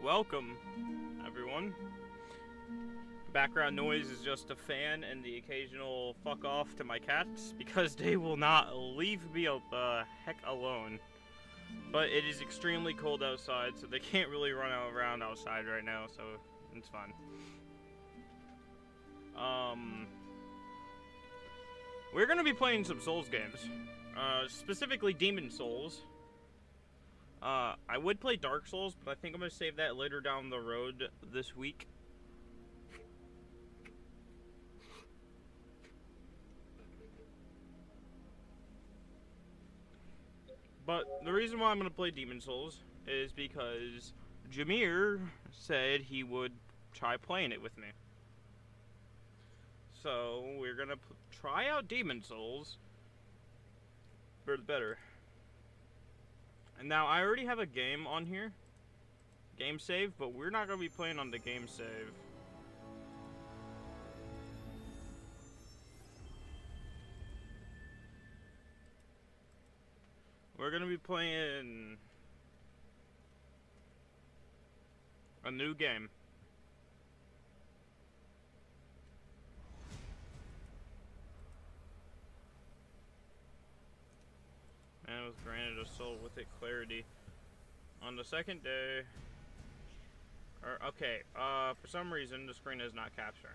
Welcome, everyone. Background noise is just a fan and the occasional fuck off to my cats because they will not leave me the heck alone. But it is extremely cold outside, so they can't really run around outside right now, so it's fun. We're gonna be playing some Souls games, specifically Demon Souls. I would play Dark Souls, but I think I'm gonna save that later down the road this week. But the reason why I'm gonna play Demon Souls is because Jameer said he would try playing it with me. So we're gonna try out Demon Souls for the better. And now I already have a game on here, game save, but we're not gonna be playing on the game save. We're gonna be playing a new game. And was granted a soul with it clarity. On the second day, okay, for some reason the screen is not capturing.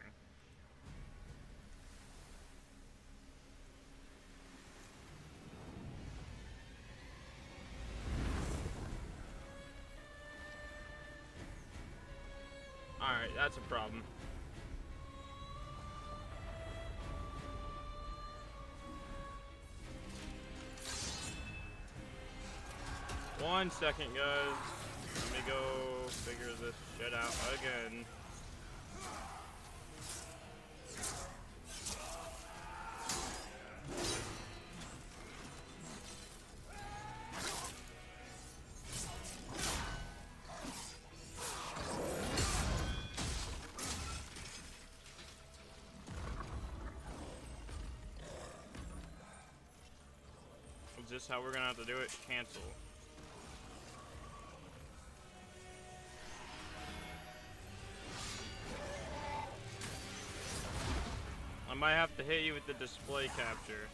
Alright, that's a problem. One second, guys. Let me go figure this shit out again. Is this how we're gonna have to do it? Cancel. I might have to hit you with the display capture.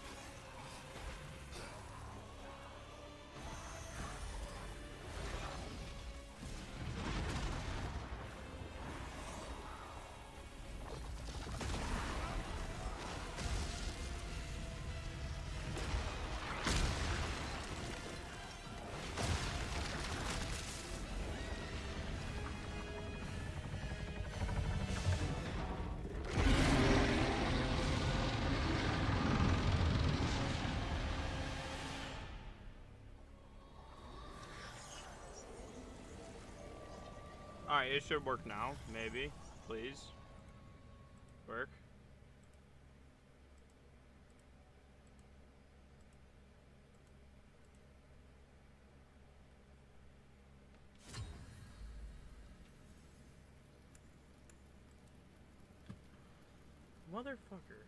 Alright, it should work now, maybe. Please. Work. Motherfucker.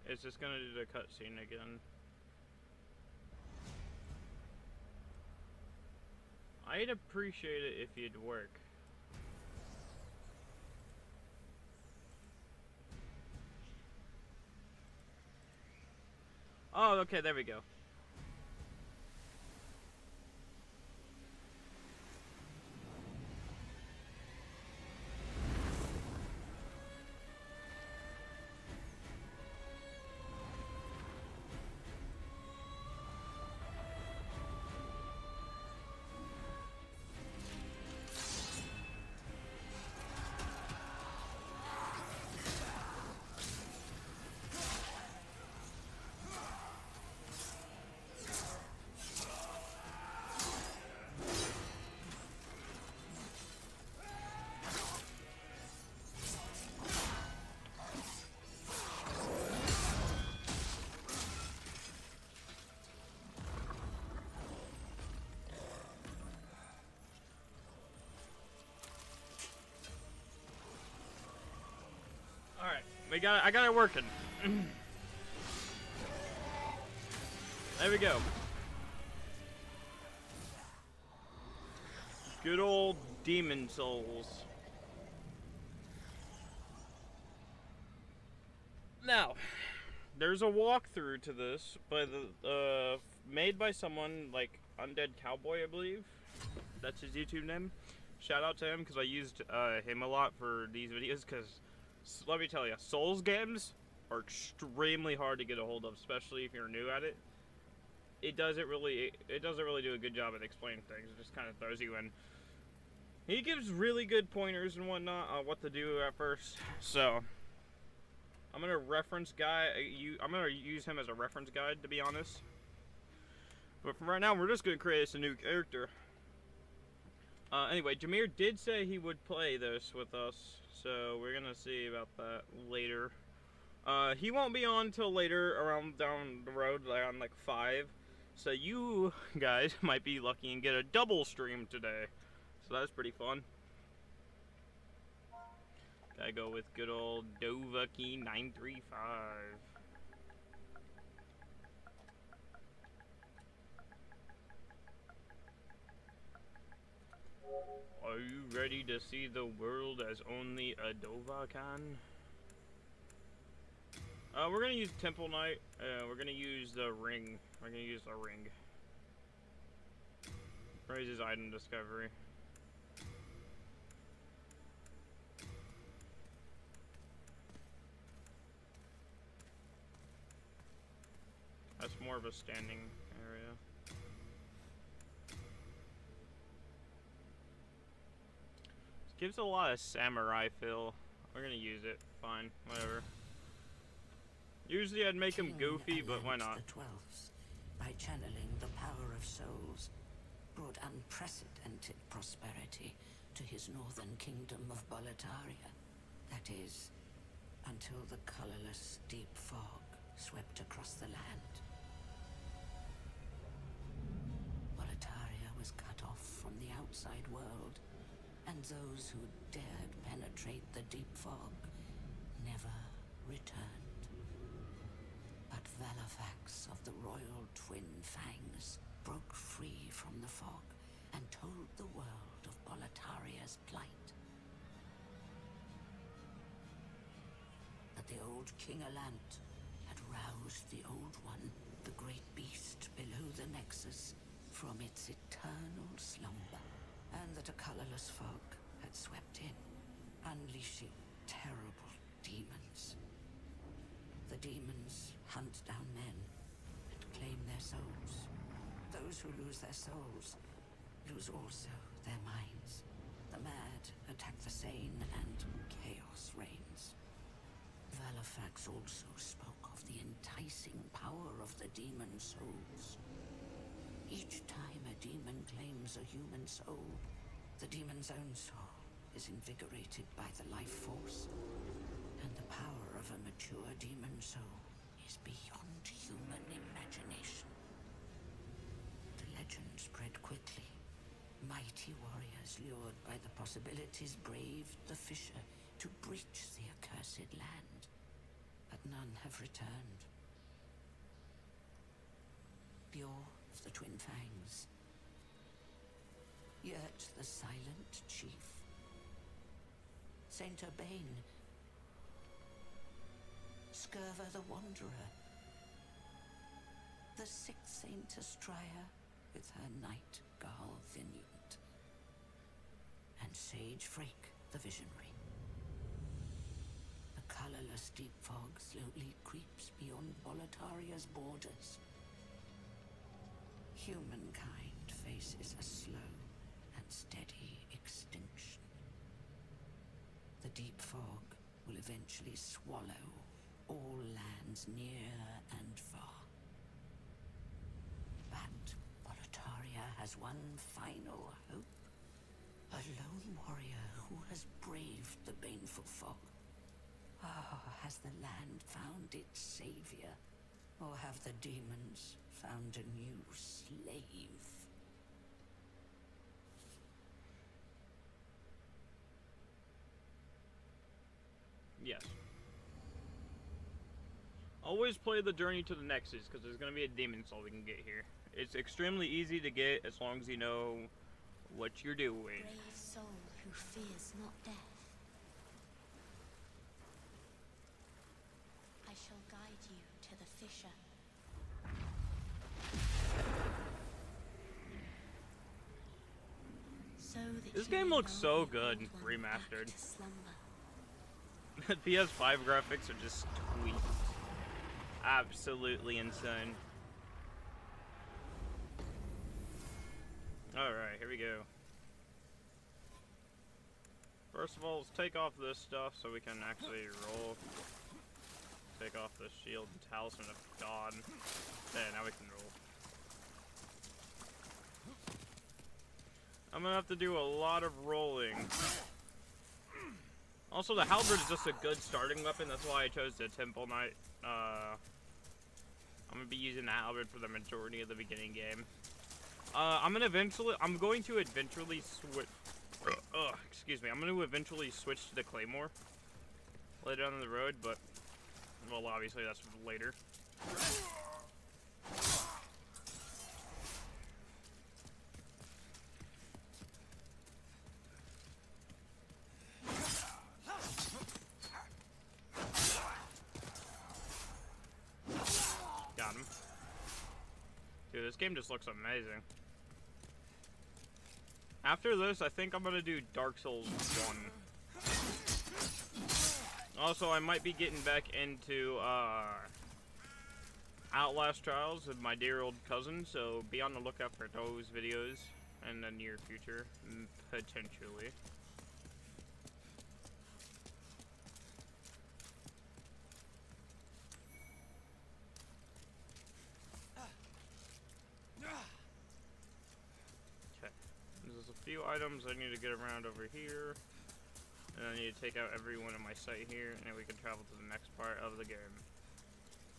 It's just gonna do the cutscene again. I'd appreciate it if you'd work. Oh, okay, there we go. I got it working. There we go. Good old demon souls. Now, there's a walkthrough to this by the made by someone like Undead Cowboy, I believe. That's his YouTube name. Shout out to him because I used him a lot for these videos. Because let me tell you, Souls games are extremely hard to get a hold of, especially if you're new at it. It doesn't really do a good job at explaining things. It just kind of throws you in. He gives really good pointers and whatnot on what to do at first. So I'm gonna I'm gonna use him as a reference guide, to be honest. But for right now, we're just gonna create us a new character. Anyway, Jameer did say he would play this with us, so we're gonna see about that later. He won't be on till later, around down the road, like on like 5. So you guys might be lucky and get a double stream today. So that's pretty fun. Gotta go with good old Dovahkiin935. Are you ready to see the world as only a Dovah can? We're gonna use Temple Knight. We're gonna use the ring. We're gonna use the ring. Raises item discovery. That's more of a standing area. This gives a lot of samurai feel. We're gonna use it. Fine, whatever. Usually I'd make him goofy, but why not? The 12th, by channeling the power of souls, brought unprecedented prosperity to his northern kingdom of Boletaria. That is, until the colorless deep fog swept across the land. Boletaria was cut off from the outside world, and those who dared penetrate the deep fog never returned. But Valifax of the Royal Twin Fangs broke free from the fog and told the world of Boletaria's plight. That the old King Allant had roused the Old One, the great beast below the Nexus, from its eternal slumber, and that a colorless fog had swept in, unleashing terrible demons. The demons hunt down men and claim their souls. Those who lose their souls lose also their minds. The mad attack the sane, and chaos reigns. Valifax also spoke of the enticing power of the demon souls. Each time a demon claims a human soul, the demon's own soul is invigorated by the life force, and the power of a mature demon soul is beyond human imagination. The legend spread quickly. Mighty warriors lured by the possibilities braved the fissure to breach the accursed land, but none have returned. Bjor of the Twin Fangs, Yurt the Silent Chief, Saint Urbane, Skirva the Wanderer, the Sixth Saint Astraea with her knight Garl Vinland, and Sage Frake the Visionary. The colorless deep fog slowly creeps beyond Boletaria's borders. Humankind faces a slow and steady extinction. The deep fog will eventually swallow all lands near and far. But Boletaria has one final hope. A lone warrior who has braved the baneful fog. Has the land found its savior? Or have the demons found a new slave? Yes. always play the Journey to the Nexus, because there's going to be a demon soul we can get here. It's extremely easy to get as long as you know what you're doing. Brave soul who fears not death. I shall guide you to the fissure. So that This you game may looks lull so the good old one remastered. back to slumber. The PS5 graphics are just tweaked. Absolutely insane. Alright, here we go. First of all, let's take off this stuff so we can actually roll. Take off the shield and talisman of God. There, now we can roll. I'm gonna have to do a lot of rolling. Also, the halberd is just a good starting weapon. That's why I chose the Temple Knight. I'm gonna be using the halberd for the majority of the beginning game. I'm going to eventually switch. Excuse me. I'm going to eventually switch to the Claymore later down the road, but well, obviously that's later. Got him. Dude, this game just looks amazing. After this, I think I'm gonna do Dark Souls 1. Also, I might be getting back into Outlast Trials with my dear old cousin, so be on the lookout for those videos in the near future, potentially. There's a few items I need to get around over here, and I need to take out everyone in my sight here, and then we can travel to the next part of the game.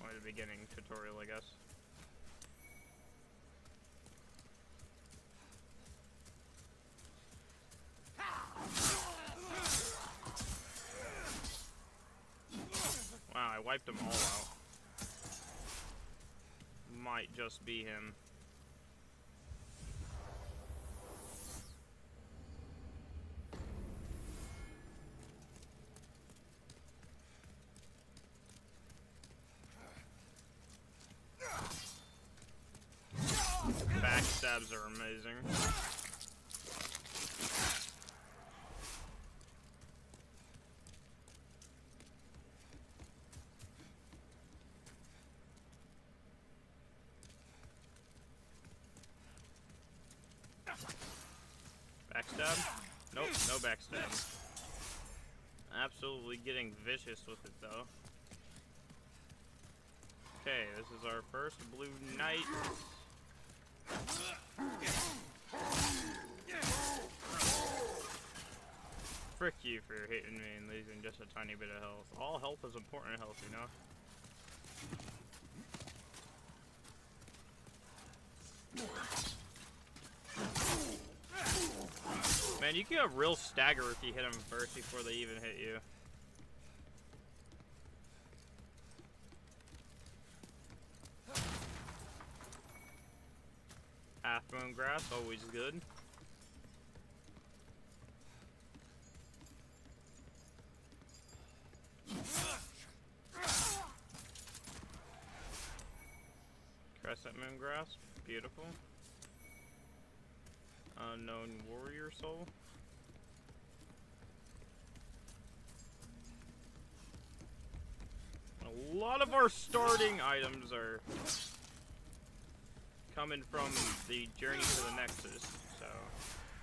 Or the beginning tutorial, I guess. Wow, I wiped them all out. Might just be him. Backstabs are amazing. Backstab? Nope, no backstab. Absolutely getting vicious with it though. Okay, this is our first Blue Knight. Frick you for hitting me and losing just a tiny bit of health. All health is important health, you know? Man, you get a real stagger if you hit them first before they even hit you. Half Moon Grass, always good. Crescent Moon Grass, beautiful. Unknown Warrior Soul. A lot of our starting items are coming from the Journey to the Nexus, so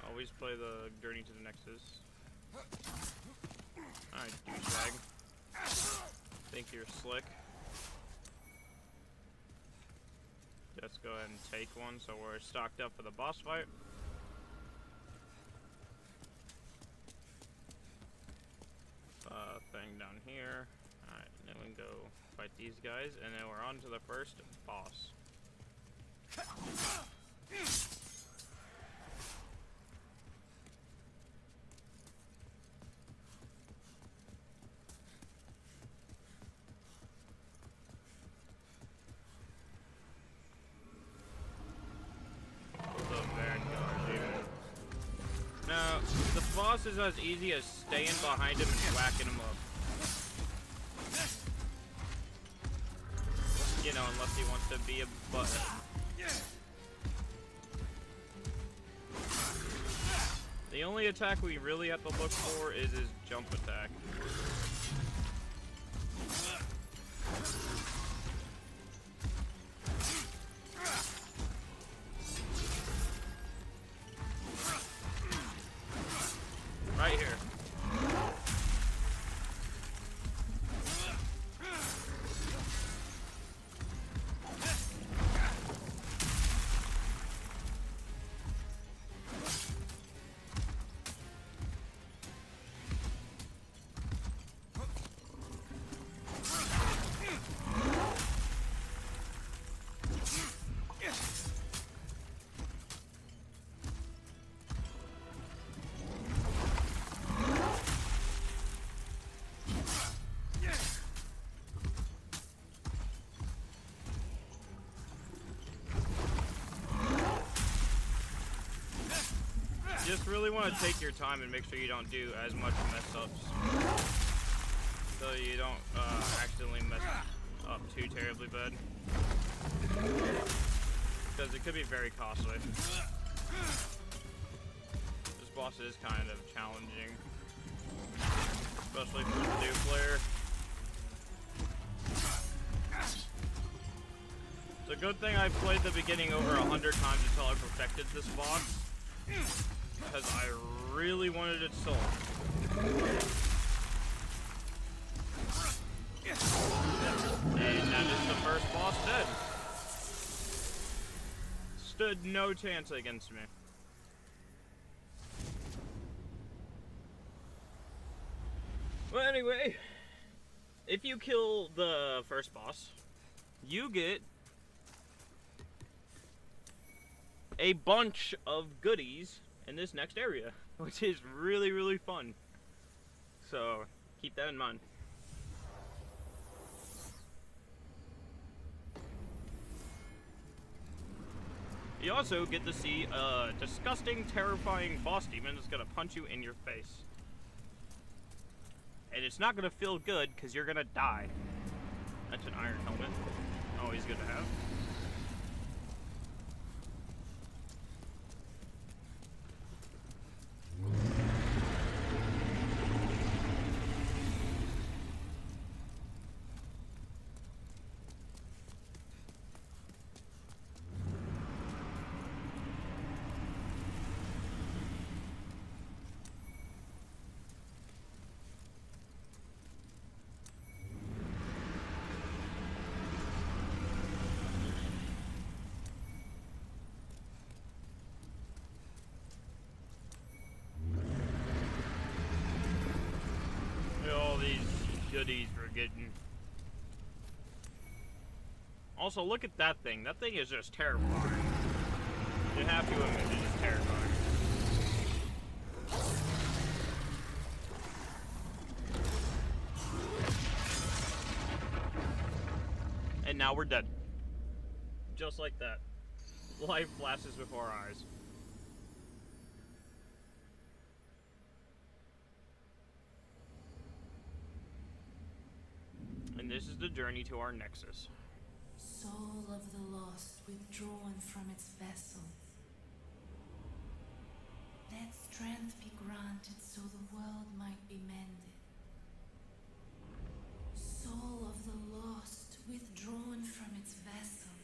always play the Journey to the Nexus. Alright, douchebag. Think you're slick. Let's go ahead and take one so we're stocked up for the boss fight. Thing down here. Alright, then we can go fight these guys, and then we're on to the first boss. boss is as easy as staying behind him and whacking him up. You know, unless he wants to be a butthead. The only attack we really have to look for is his jump attack. Right here. Just really want to take your time and make sure you don't do as much mess ups, so you don't accidentally mess up too terribly bad, because it could be very costly. This boss is kind of challenging, especially for the new player. It's a good thing I played the beginning over 100 times until I perfected this boss, because I really wanted it sold. And that is the first boss dead. Stood no chance against me. Well, anyway, if you kill the first boss, you get a bunch of goodies in this next area, which is really, really fun. So keep that in mind. You also get to see a disgusting, terrifying boss demon that's gonna punch you in your face. And it's not gonna feel good because you're gonna die. That's an iron helmet. Always good to have. Goodies we're getting. Also, look at that thing. That thing is just terrifying. You have to admit it is terrifying. And now we're dead. Just like that. Life flashes before our eyes. And this is the journey to our Nexus. Soul of the lost withdrawn from its vessel. Let strength be granted so the world might be mended. Soul of the lost withdrawn from its vessel.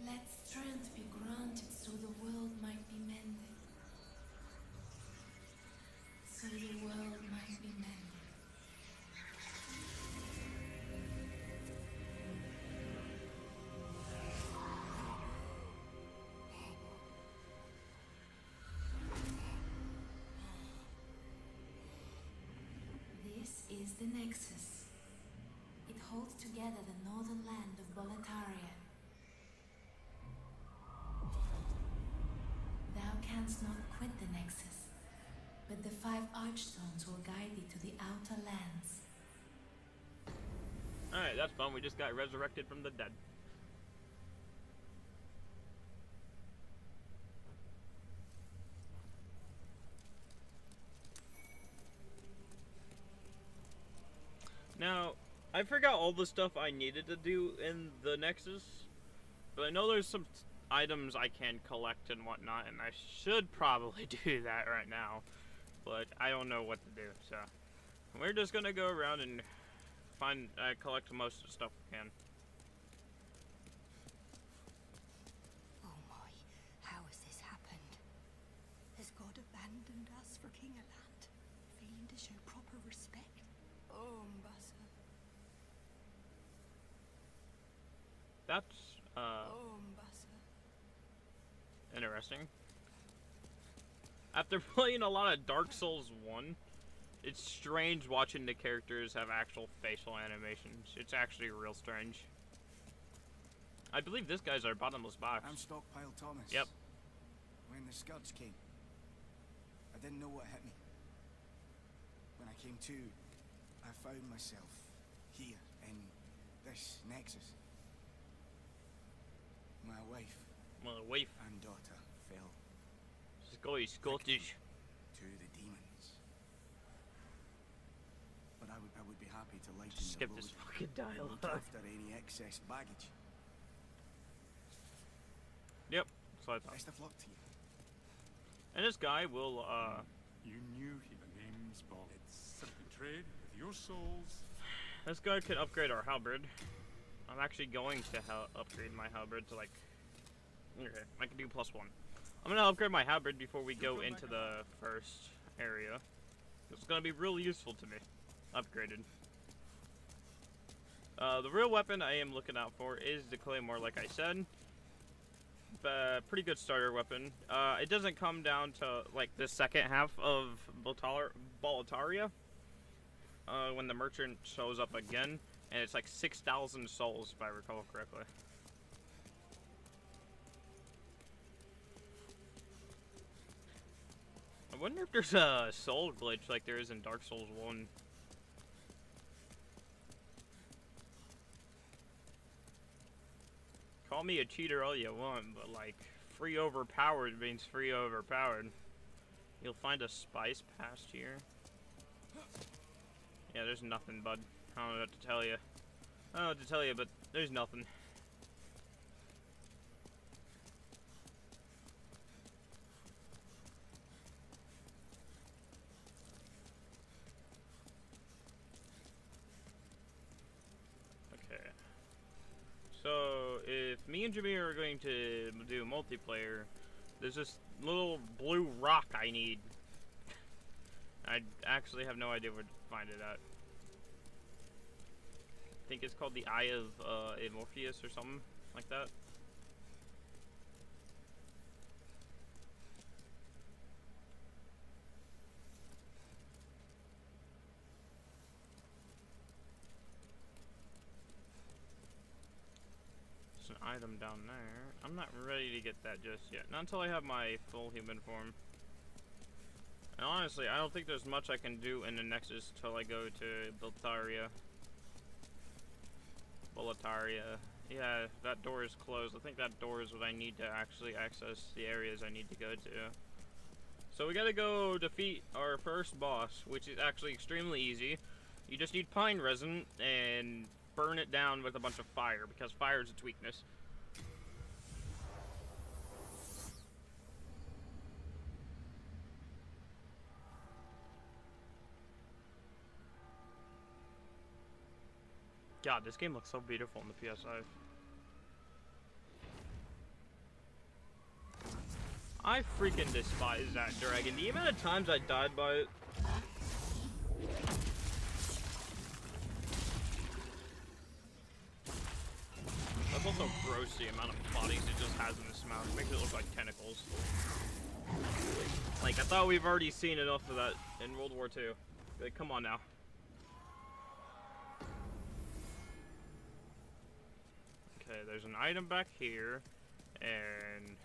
Let strength be granted so the world might be mended. So the world might be mended. Is the Nexus. It holds together the northern land of Boletaria. Thou canst not quit the Nexus, but the 5 Archstones will guide thee to the outer lands. Alright, that's fun. We just got resurrected from the dead. Now, I forgot all the stuff I needed to do in the Nexus, but I know there's some items I can collect and whatnot, and I should probably do that right now, but I don't know what to do, so we're just gonna go around and collect most of the stuff we can. Oh my, how has this happened? Has God abandoned us for King Alant, failing to show proper respect? Oh, Mbasa. That's, Oh, Mbasa. interesting. After playing a lot of Dark Souls 1, it's strange watching the characters have actual facial animations. It's actually real strange. I believe this guy's our bottomless box. I'm Stockpile Thomas. Yep. When the Scourge came, I didn't know what hit me. When I came to, I found myself here in this Nexus. My wife My wife. and daughter fell Scottish. to the demons. But I would be happy to lighten Just skip your this load fucking and dialogue. look after any excess baggage. Yep, that's what I thought. Best of luck to you. And this guy will, You knew he the name's Bob. It's simply trade with your souls. this guy could upgrade our halberd. I'm actually going to upgrade my halberd to like, okay, I can do +1. I'm gonna upgrade my halberd before we go into the first area. It's gonna be really useful to me, upgraded. The real weapon I am looking out for is the Claymore, like I said. Pretty good starter weapon. It doesn't come down to like the second half of Boletaria, when the merchant shows up again, and it's like 6,000 souls if I recall correctly. I wonder if there's a soul glitch like there is in Dark Souls 1. Call me a cheater all you want, but like, free overpowered means free overpowered. You'll find a spice past here. Yeah, there's nothing, bud. I don't know what to tell you. I don't know what to tell you, but there's nothing. Okay. So, if me and Jimmy are going to do multiplayer, there's this little blue rock I need. I actually have no idea where to find it at. I think it's called the Eye of Morpheus or something like that. There's an item down there. I'm not ready to get that just yet. Not until I have my full human form. And honestly, I don't think there's much I can do in the Nexus till I go to Boletaria. Yeah, that door is closed. I think that door is what I need to actually access the areas I need to go to. So we gotta go defeat our first boss, which is actually extremely easy. You just need pine resin and burn it down with a bunch of fire, because fire is its weakness. God, this game looks so beautiful on the PS5. I freaking despise that dragon. The amount of times I died by it. That's also gross, the amount of bodies it just has in its mouth. It makes it look like tentacles. Like, I thought we've already seen enough of that in World War II. Like, come on now. Okay, there's an item back here, and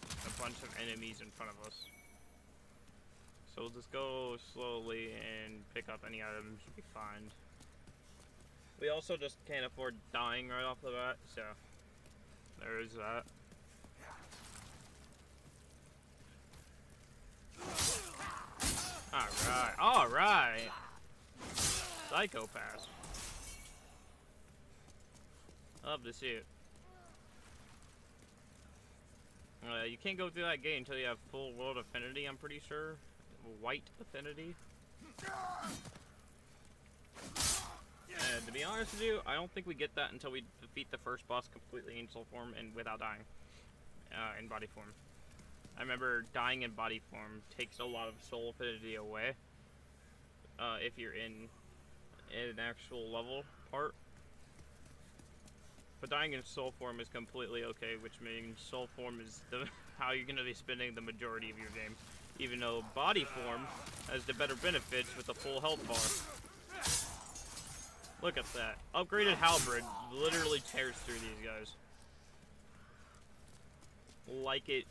a bunch of enemies in front of us. So we'll just go slowly and pick up any items we find. We also just can't afford dying right off the bat, so there is that. Alright, alright! So I Psychopath. Love to see it. You can't go through that gate until you have full world affinity, I'm pretty sure. White affinity. And to be honest with you, I don't think we get that until we defeat the first boss completely in soul form and without dying. In body form. I remember dying in body form takes a lot of soul affinity away. If you're in an actual level part. But dying in soul form is completely okay, which means soul form is how you're going to be spending the majority of your game. Even though body form has the better benefits with a full health bar. Look at that. Upgraded halberd literally tears through these guys. Like it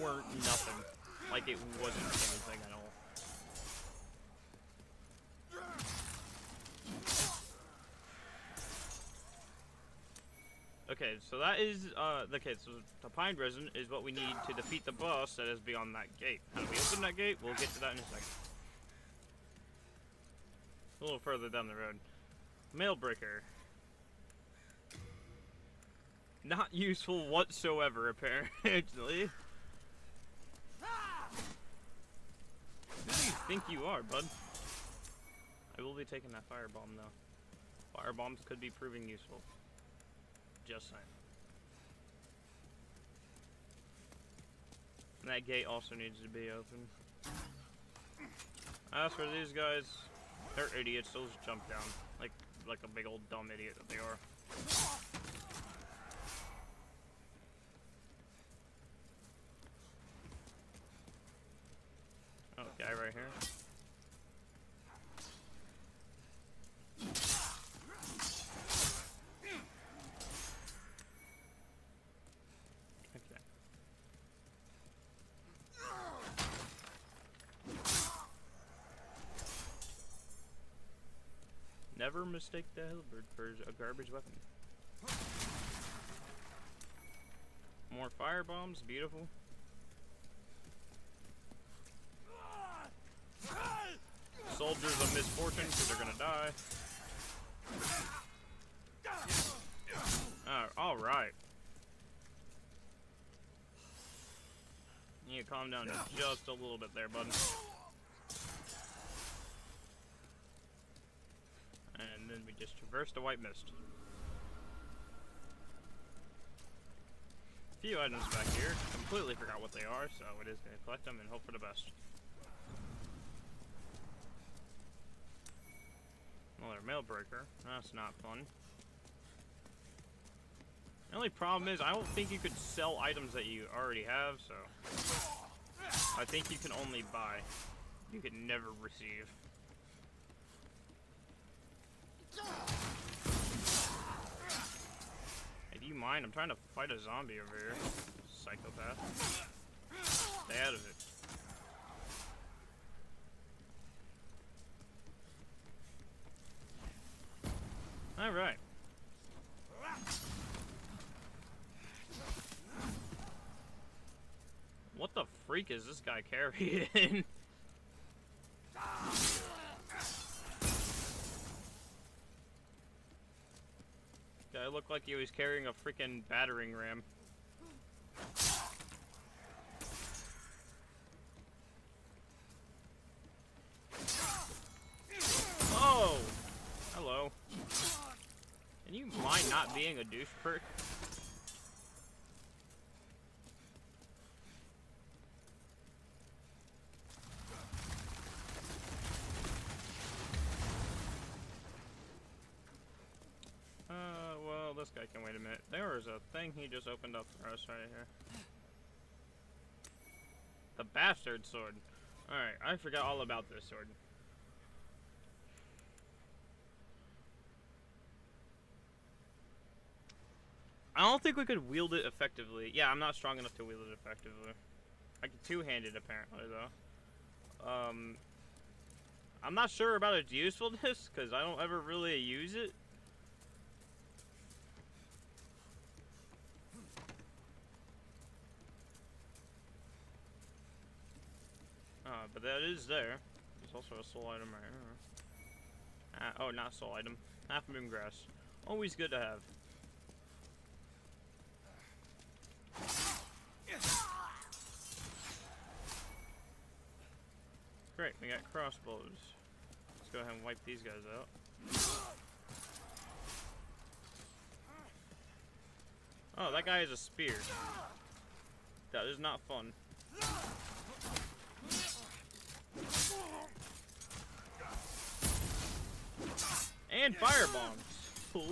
weren't nothing. Like it wasn't anything at all. Okay, so that is, okay, so the Pine Resin is what we need to defeat the boss that is beyond that gate. How do we open that gate? We'll get to that in a second. A little further down the road. Mailbreaker. Not useful whatsoever, apparently. Who do you think you are, bud? I will be taking that firebomb, though. Firebombs could be proving useful. Just saying. And that gate also needs to be open. As for these guys, they're idiots. They'll just jump down. Like a big old dumb idiot that they are. Oh, guy right here. Okay. Never mistake the halberd for a garbage weapon. More fire bombs, beautiful. Soldiers of misfortune, because they're gonna die. Alright. You need to calm down just a little bit there, bud. And then we just traverse the white mist. A few items back here. Completely forgot what they are, so it is going to collect them and hope for the best. Another mail breaker. That's not fun. The only problem is I don't think you could sell items that you already have, so I think you can only buy. You can never receive. Hey, do you mind? I'm trying to fight a zombie over here. Psychopath. Stay out of it. Alright. What the freak is this guy carrying? Guy looked like he was carrying a freaking battering ram. Oh! Hello. Can you mind not being a douche prick? Well, this guy can wait a minute. There is a thing he just opened up for us right here. The bastard sword. Alright, I forgot all about this sword. I don't think we could wield it effectively. Yeah, I'm not strong enough to wield it effectively. I can two-hand it apparently, though. I'm not sure about its usefulness, because I don't ever really use it. But that is there. There's also a soul item right here. Oh, not soul item. Half moon grass. Always good to have. Great, we got crossbows. Let's go ahead and wipe these guys out. Oh, that guy has a spear. That is not fun. And fire bombs.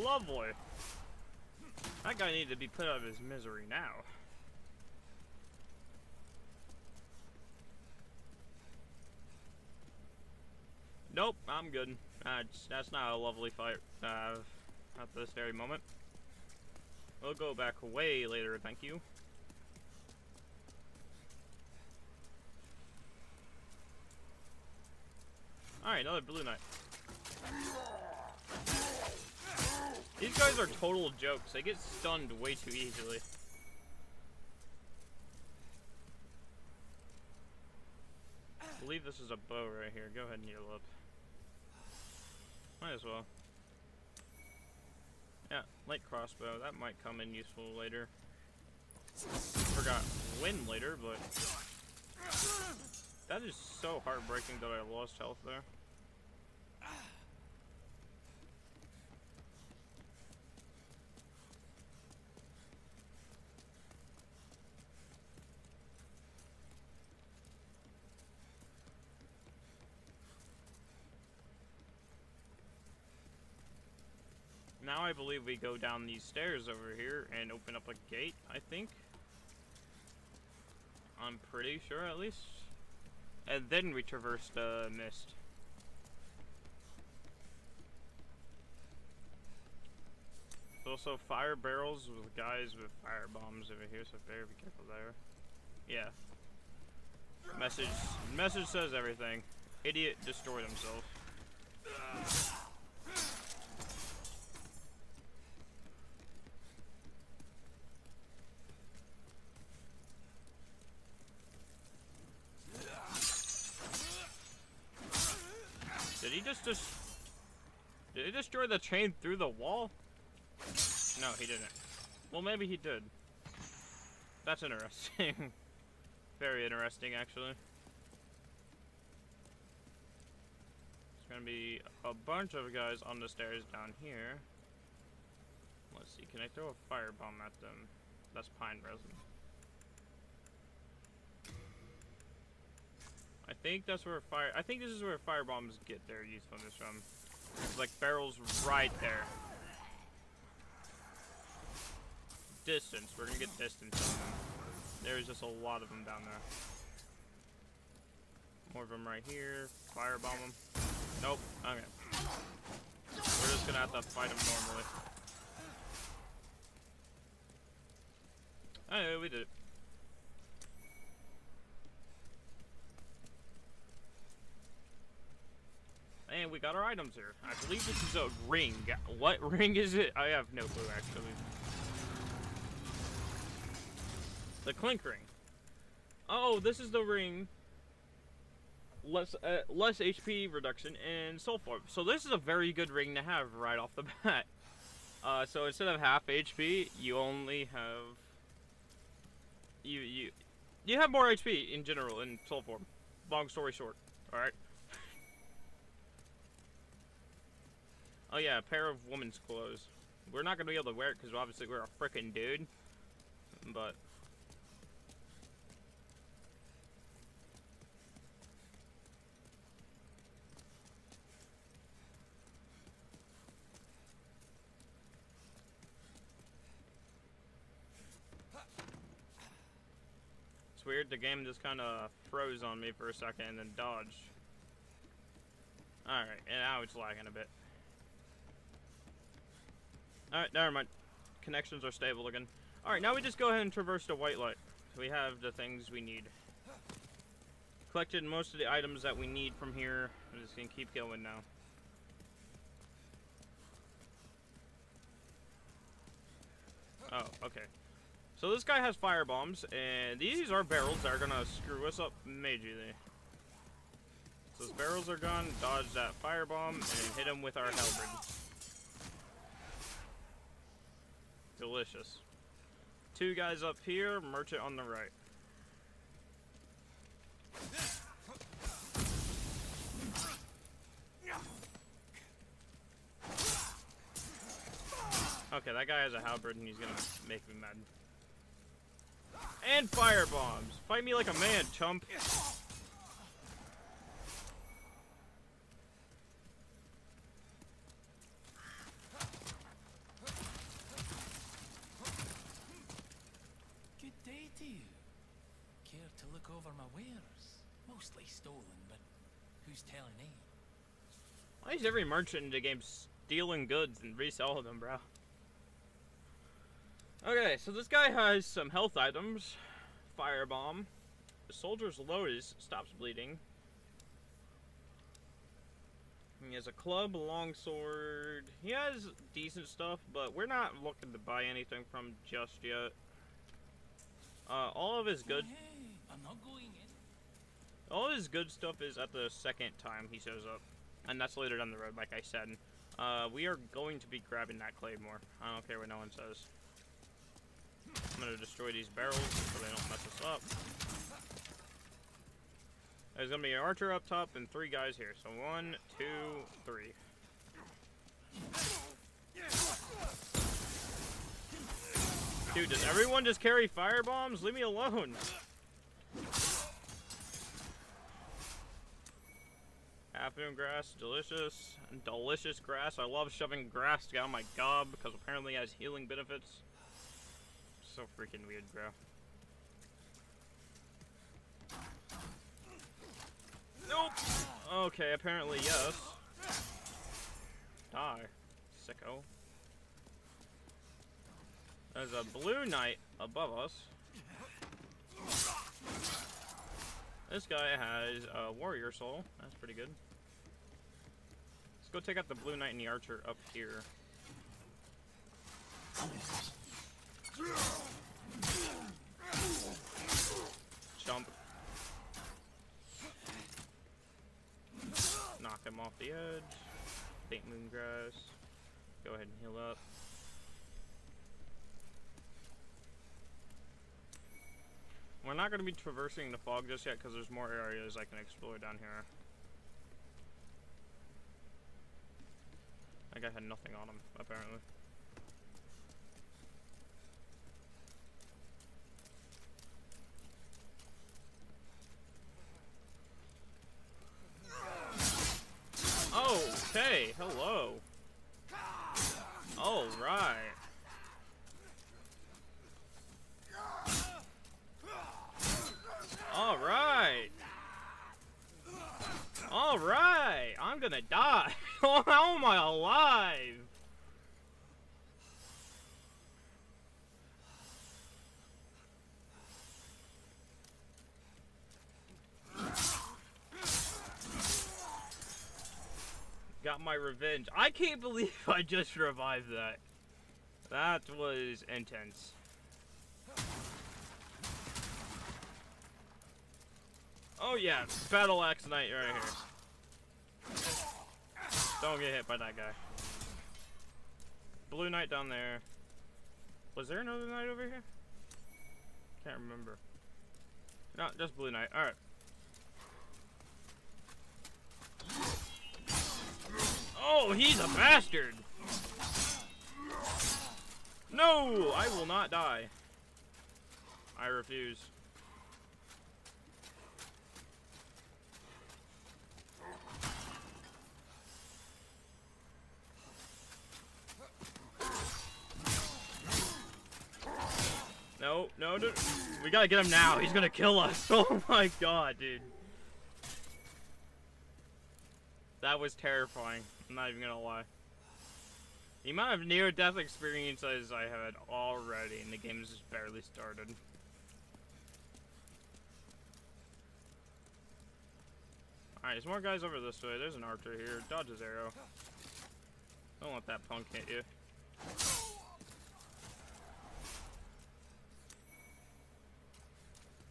Lovely. That guy needed to be put out of his misery now. Nope, I'm good. That's not a lovely fight at this very moment. We'll go back way later, thank you. Alright, another blue knight. These guys are total jokes. They get stunned way too easily. I believe this is a bow right here. Go ahead and heal up. Might as well. Yeah, light crossbow. That might come in useful later. Forgot when later, but that is so heartbreaking that I lost health there. Now I believe we go down these stairs over here and open up a gate, I think. I'm pretty sure, at least. And then we traverse the mist. There's also fire barrels with guys with fire bombs over here, so better be careful there. Yeah. Message says everything. Idiot destroyed himself. Did he destroy the chain through the wall? No, he didn't. Well, maybe he did. That's interesting. Very interesting, actually. There's gonna be a bunch of guys on the stairs down here. Let's see, can I throw a firebomb at them? That's pine resin. I think that's where I think this is where fire bombs get their usefulness from. Like barrels right there. Distance. We're gonna get distance on them. There's just a lot of them down there. More of them right here. Firebomb them. Nope. Okay. We're just gonna have to fight them normally. Anyway, we did it. And we got our items here. I believe this is a ring. What ring is it? I have no clue, actually. The Clink ring. Oh, this is the ring. Less HP reduction and soul form. So this is a very good ring to have right off the bat. So instead of half HP, you only have you have more HP in general in soul form. Long story short. All right. Oh yeah, a pair of woman's clothes. We're not gonna be able to wear it because obviously we're a frickin' dude. But it's weird, the game just kinda froze on me for a second and then dodged. Alright, and now it's lagging a bit. Alright, never mind. Connections are stable again. Alright, now we just go ahead and traverse the white light. So we have the things we need. Collected most of the items that we need from here. I'm just gonna keep going now. Oh, okay. So this guy has fire bombs, and these are barrels that are gonna screw us up majorly. So his barrels are gone, dodge that firebomb, and then hit him with our halberd. Delicious. 2 guys up here, merchant on the right. Okay, that guy has a halberd and he's gonna make me mad. And fire bombs! Fight me like a man, chump! Good day to you. Care to look over my wares? Mostly stolen, but who's telling me? Why is every merchant in the game stealing goods and reselling them, bro? Okay, so this guy has some health items. Firebomb. The soldier's lotus stops bleeding. He has a club, a longsword. He has decent stuff, but we're not looking to buy anything from just yet. All of his good... Hey, I'm not going in. All his good stuff is at the second time he shows up. And that's later down the road, like I said. We are going to be grabbing that claymore. I don't care what no one says. I'm gonna destroy these barrels so they don't mess us up. There's gonna be an archer up top and 3 guys here. So 1, 2, 3. Dude, does everyone just carry fire bombs? Leave me alone. Half-moon grass, delicious. Delicious grass. I love shoving grass down my gob because apparently it has healing benefits. So freaking weird, bro. Nope. Okay, apparently yes. Die, sicko. There's a blue knight above us. This guy has a warrior soul. That's pretty good. Let's go take out the blue knight and the archer up here. Jump. Knock him off the edge. Faint moongrass. Go ahead and heal up. We're not going to be traversing the fog just yet because there's more areas I can explore down here. That guy had nothing on him, apparently. Okay, hello. All right. All right. All right. I'm gonna die. How am I alive? Got my revenge. I can't believe I just revived that. That was intense. Oh yeah, Battle Axe Knight right here. Don't get hit by that guy. Blue Knight down there. Was there another knight over here? Can't remember. No, just Blue Knight. Alright. Oh, he's a bastard! No! I will not die. I refuse. No, no, no. We gotta get him now. He's gonna kill us. Oh my god, dude. That was terrifying. I'm not even gonna lie. The amount of near-death experiences I had already, and the game has just barely started. Alright, there's more guys over this way. There's an archer here. Dodge his arrow. Don't let that punk hit you.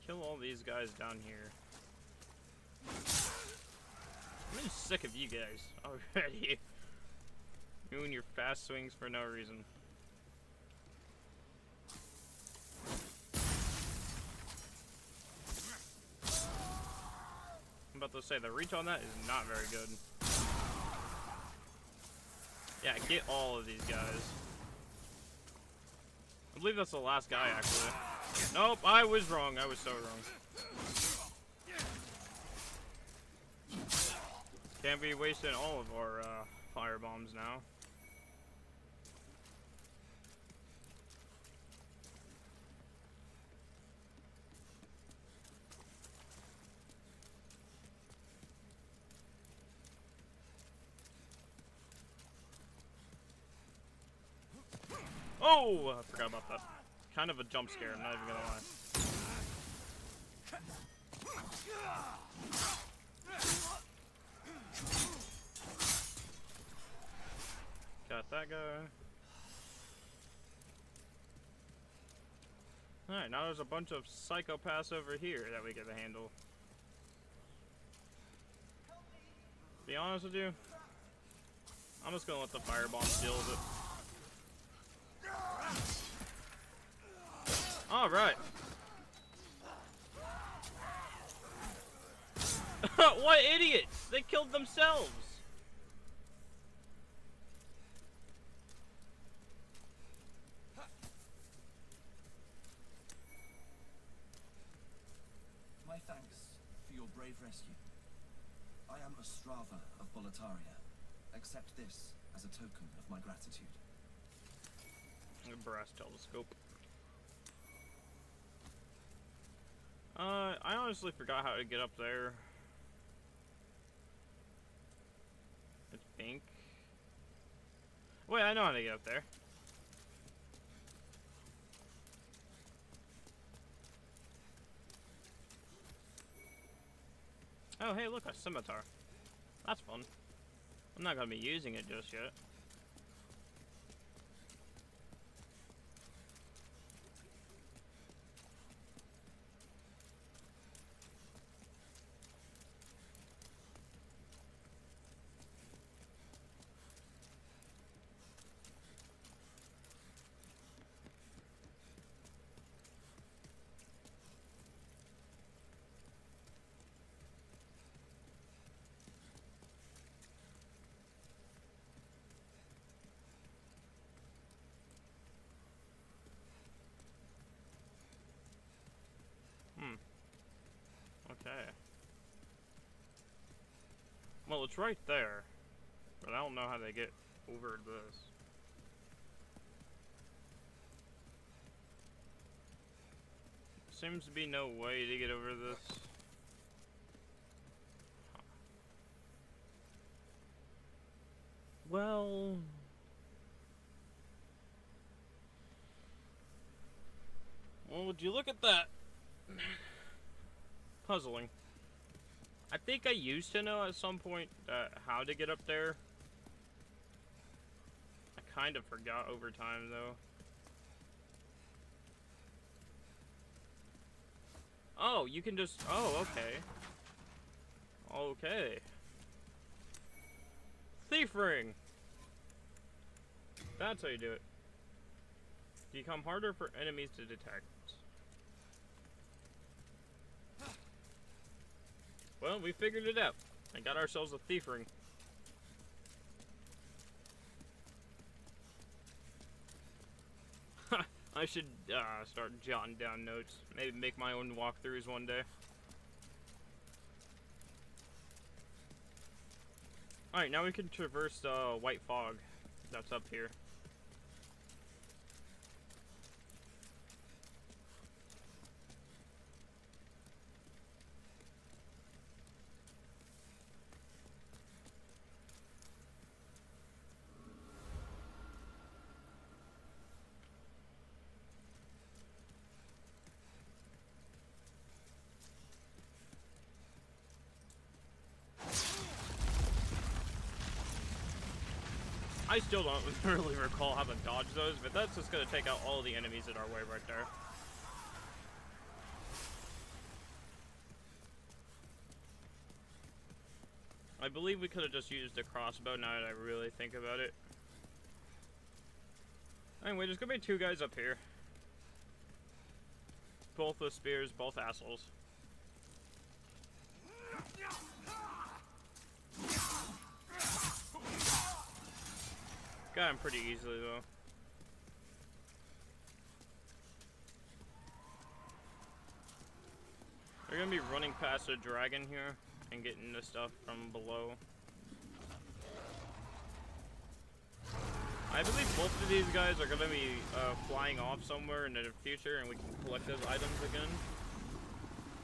Kill all these guys down here. sick of you guys already. You and your fast swings for no reason. I'm about to say, the reach on that is not very good. Yeah, get all of these guys. I believe that's the last guy, actually. Nope, I was wrong. I was so wrong. Can't be wasting all of our fire bombs now. Oh, I forgot about that. Kind of a jump scare, I'm not even gonna lie. Got that guy. Alright, now there's a bunch of psychopaths over here that we get to handle. Be honest with you, I'm just gonna let the firebombs deal with it. Alright. What idiots! They killed themselves! My thanks for your brave rescue. I am Ostrava of Boletaria. Accept this as a token of my gratitude. A brass telescope. I honestly forgot how to get up there. I think. Wait, I know how to get up there. Oh, hey, look, a scimitar. That's fun. I'm not gonna be using it just yet. Okay. Well, it's right there, but I don't know how they get over this. Seems to be no way to get over this. Well... Well, would you look at that? Puzzling. I think I used to know at some point how to get up there. I kind of forgot over time, though. Oh, you can just... Oh, okay. Okay. Thief ring! That's how you do it. Become harder for enemies to detect. Well, we figured it out and got ourselves a thief ring. I should start jotting down notes. Maybe make my own walkthroughs one day. Alright, now we can traverse the white fog that's up here. I still don't really recall how to dodge those, but that's just going to take out all the enemies in our way right there. I believe we could have just used a crossbow now that I really think about it. Anyway, there's gonna be 2 guys up here. Both with spears, both assholes. Got him pretty easily though. We're gonna be running past a dragon here and getting the stuff from below. I believe both of these guys are gonna be flying off somewhere in the future, and we can collect those items again.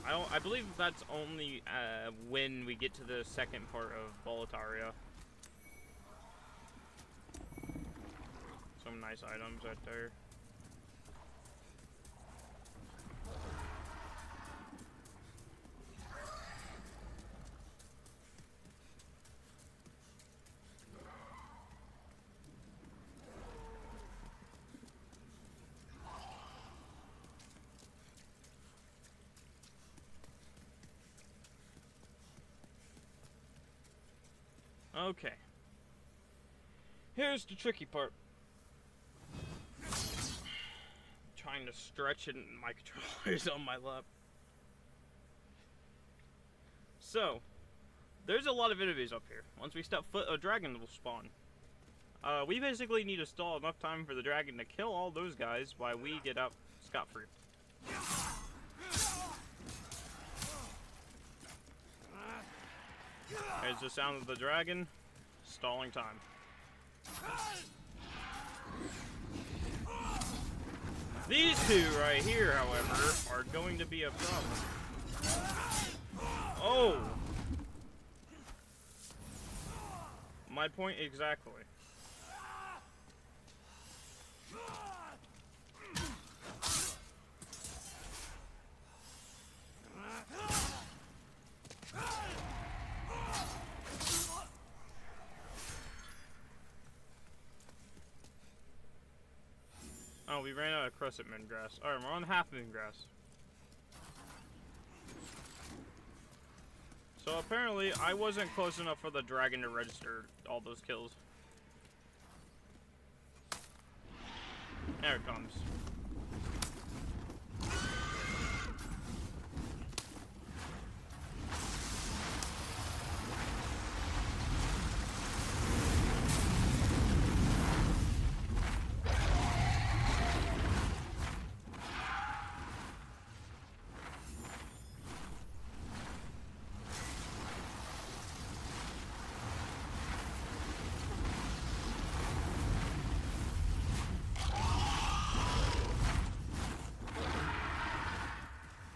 I believe that's only when we get to the second part of Boletaria. Some nice items right there. Okay. Here's the tricky part. Trying to stretch it, and my controller's on my lap. So, there's a lot of enemies up here. Once we step foot, a dragon will spawn. We basically need to stall enough time for the dragon to kill all those guys while we get out scot-free. There's the sound of the dragon. Stalling time. These 2 right here, however, are going to be a problem. Oh! My point exactly. Oh, we ran out of crescent moon grass. Alright, we're on half moon grass. So apparently, I wasn't close enough for the dragon to register all those kills. There it comes.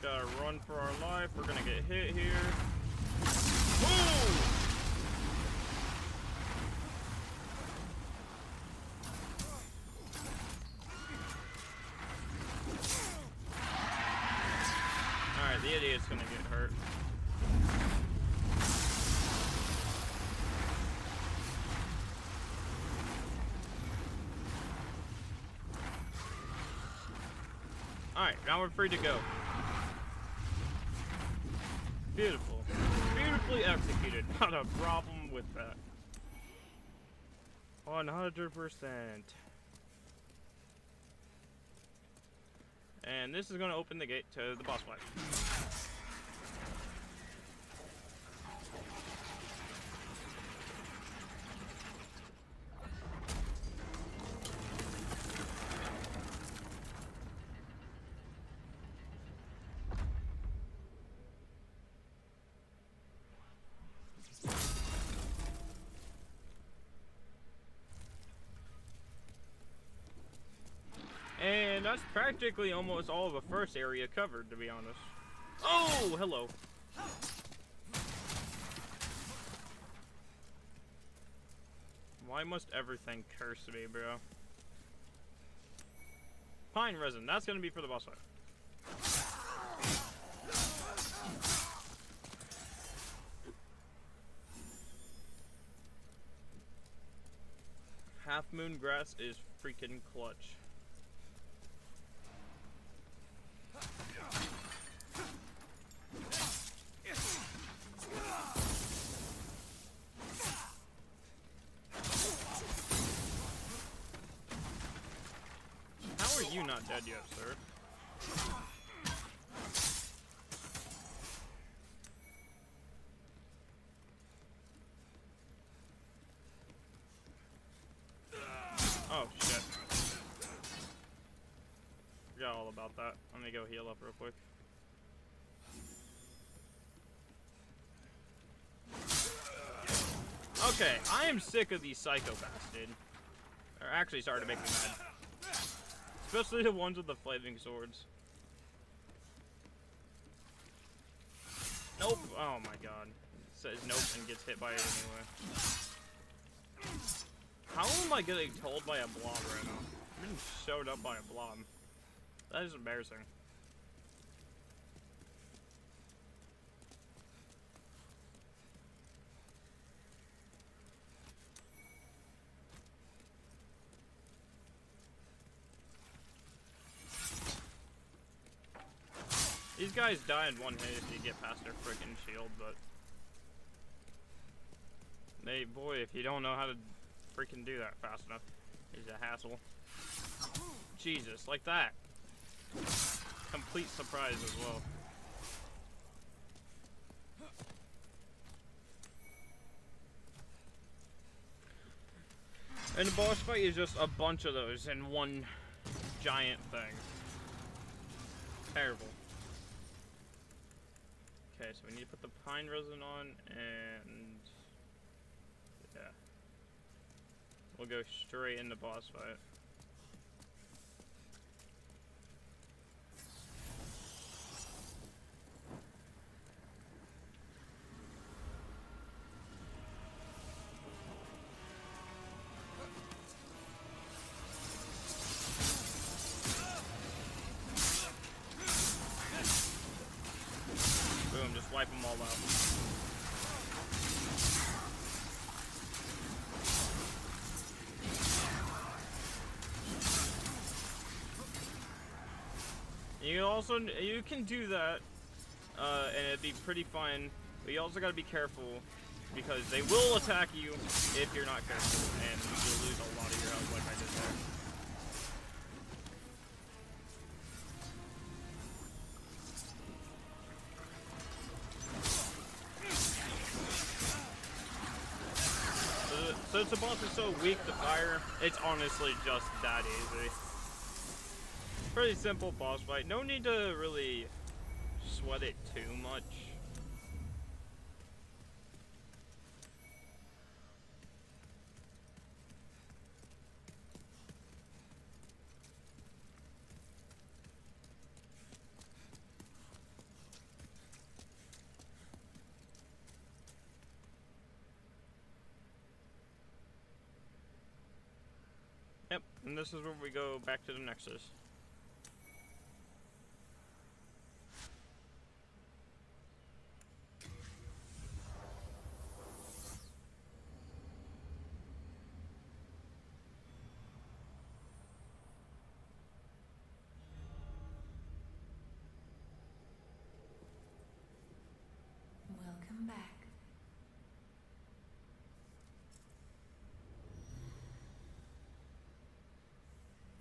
Gotta run for our life. We're gonna get hit here. Boom! Alright, the idiot's gonna get hurt. Alright, now we're free to go. Beautiful. Beautifully executed. Not a problem with that. 100%. And this is going to open the gate to the boss fight. And that's practically almost all of the first area covered, to be honest. Oh, hello. Why must everything curse me, bro? Pine resin, that's gonna be for the boss fight. Half moon grass is freaking clutch. not dead yet, sir. Oh, shit. Forgot all about that. Let me go heal up real quick. Okay, I am sick of these psychopaths, dude. They're actually starting to make me mad. Especially the ones with the flaming swords. Nope. Oh my god. It says nope and gets hit by it anyway. How am I getting told by a blob right now? I'm getting showed up by a blob. That is embarrassing. These guys die in one hit if you get past their freaking shield, but... Hey, boy, if you don't know how to freaking do that fast enough, it's a hassle. Jesus, like that. Complete surprise as well. And the boss fight is just a bunch of those in one giant thing. Terrible. Okay, so we need to put the pine resin on, and yeah, we'll go straight into boss fight. Boom, just wipe them all out. You can do that, and it'd be pretty fun, but you also gotta be careful, because they will attack you if you're not careful, and you'll lose a lot of your health like I did there. Since the boss is so weak to fire, it's honestly just that easy. Pretty simple boss fight. No need to really sweat it too much. Yep, and this is where we go back to the Nexus. Welcome back.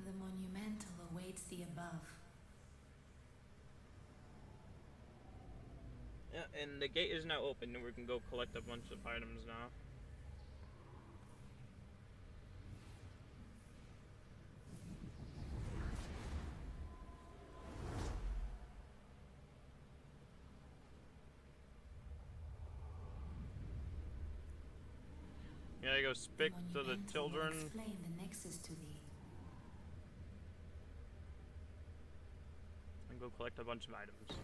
The monumental awaits the above. Yeah, and the gate is now open, and we can go collect a bunch of items now. Yeah, you go speak to the children. Explain the Nexus to thee. And go collect a bunch of items.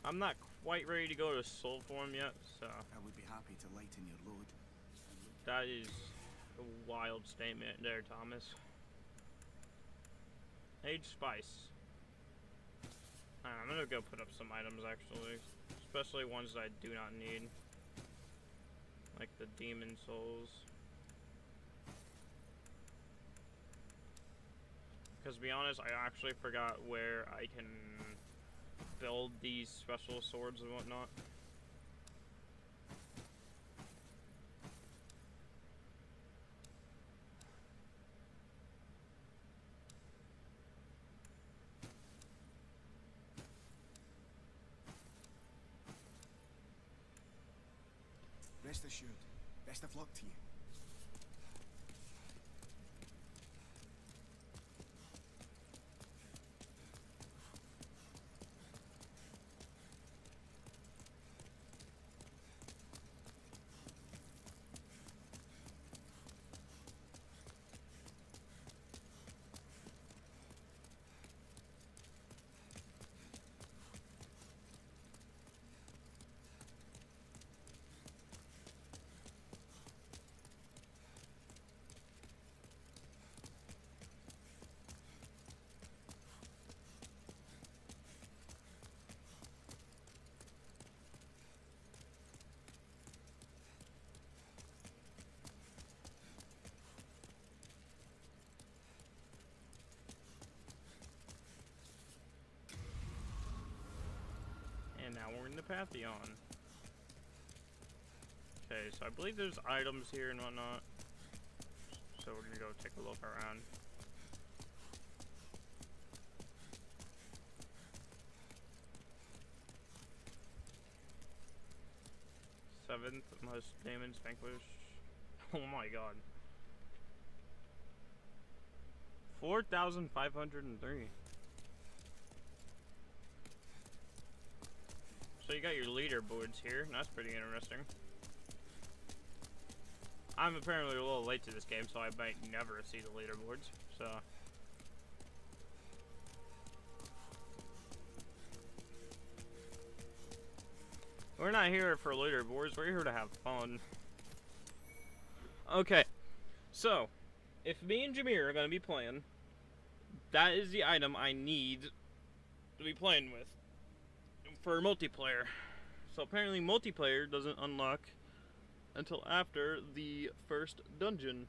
I'm not quite ready to go to soul form yet, so I would be happy to lighten your load. that is a wild statement there, Thomas. Age spice. I'm gonna go put up some items actually, especially ones that I do not need, like the demon souls. Because to be honest, I actually forgot where I can build these special swords and whatnot. Rest assured. Best of luck to you. And now we're in the Pantheon. Okay, so I believe there's items here and whatnot. So we're gonna go take a look around. Seventh most demons vanquished. Oh my god. 4,503. So you got your leaderboards here, and that's pretty interesting. I'm apparently a little late to this game, so I might never see the leaderboards, so... We're not here for leaderboards, we're here to have fun. Okay, so, if me and Jameer are gonna be playing, that is the item I need to be playing with for multiplayer. So apparently multiplayer doesn't unlock until after the first dungeon.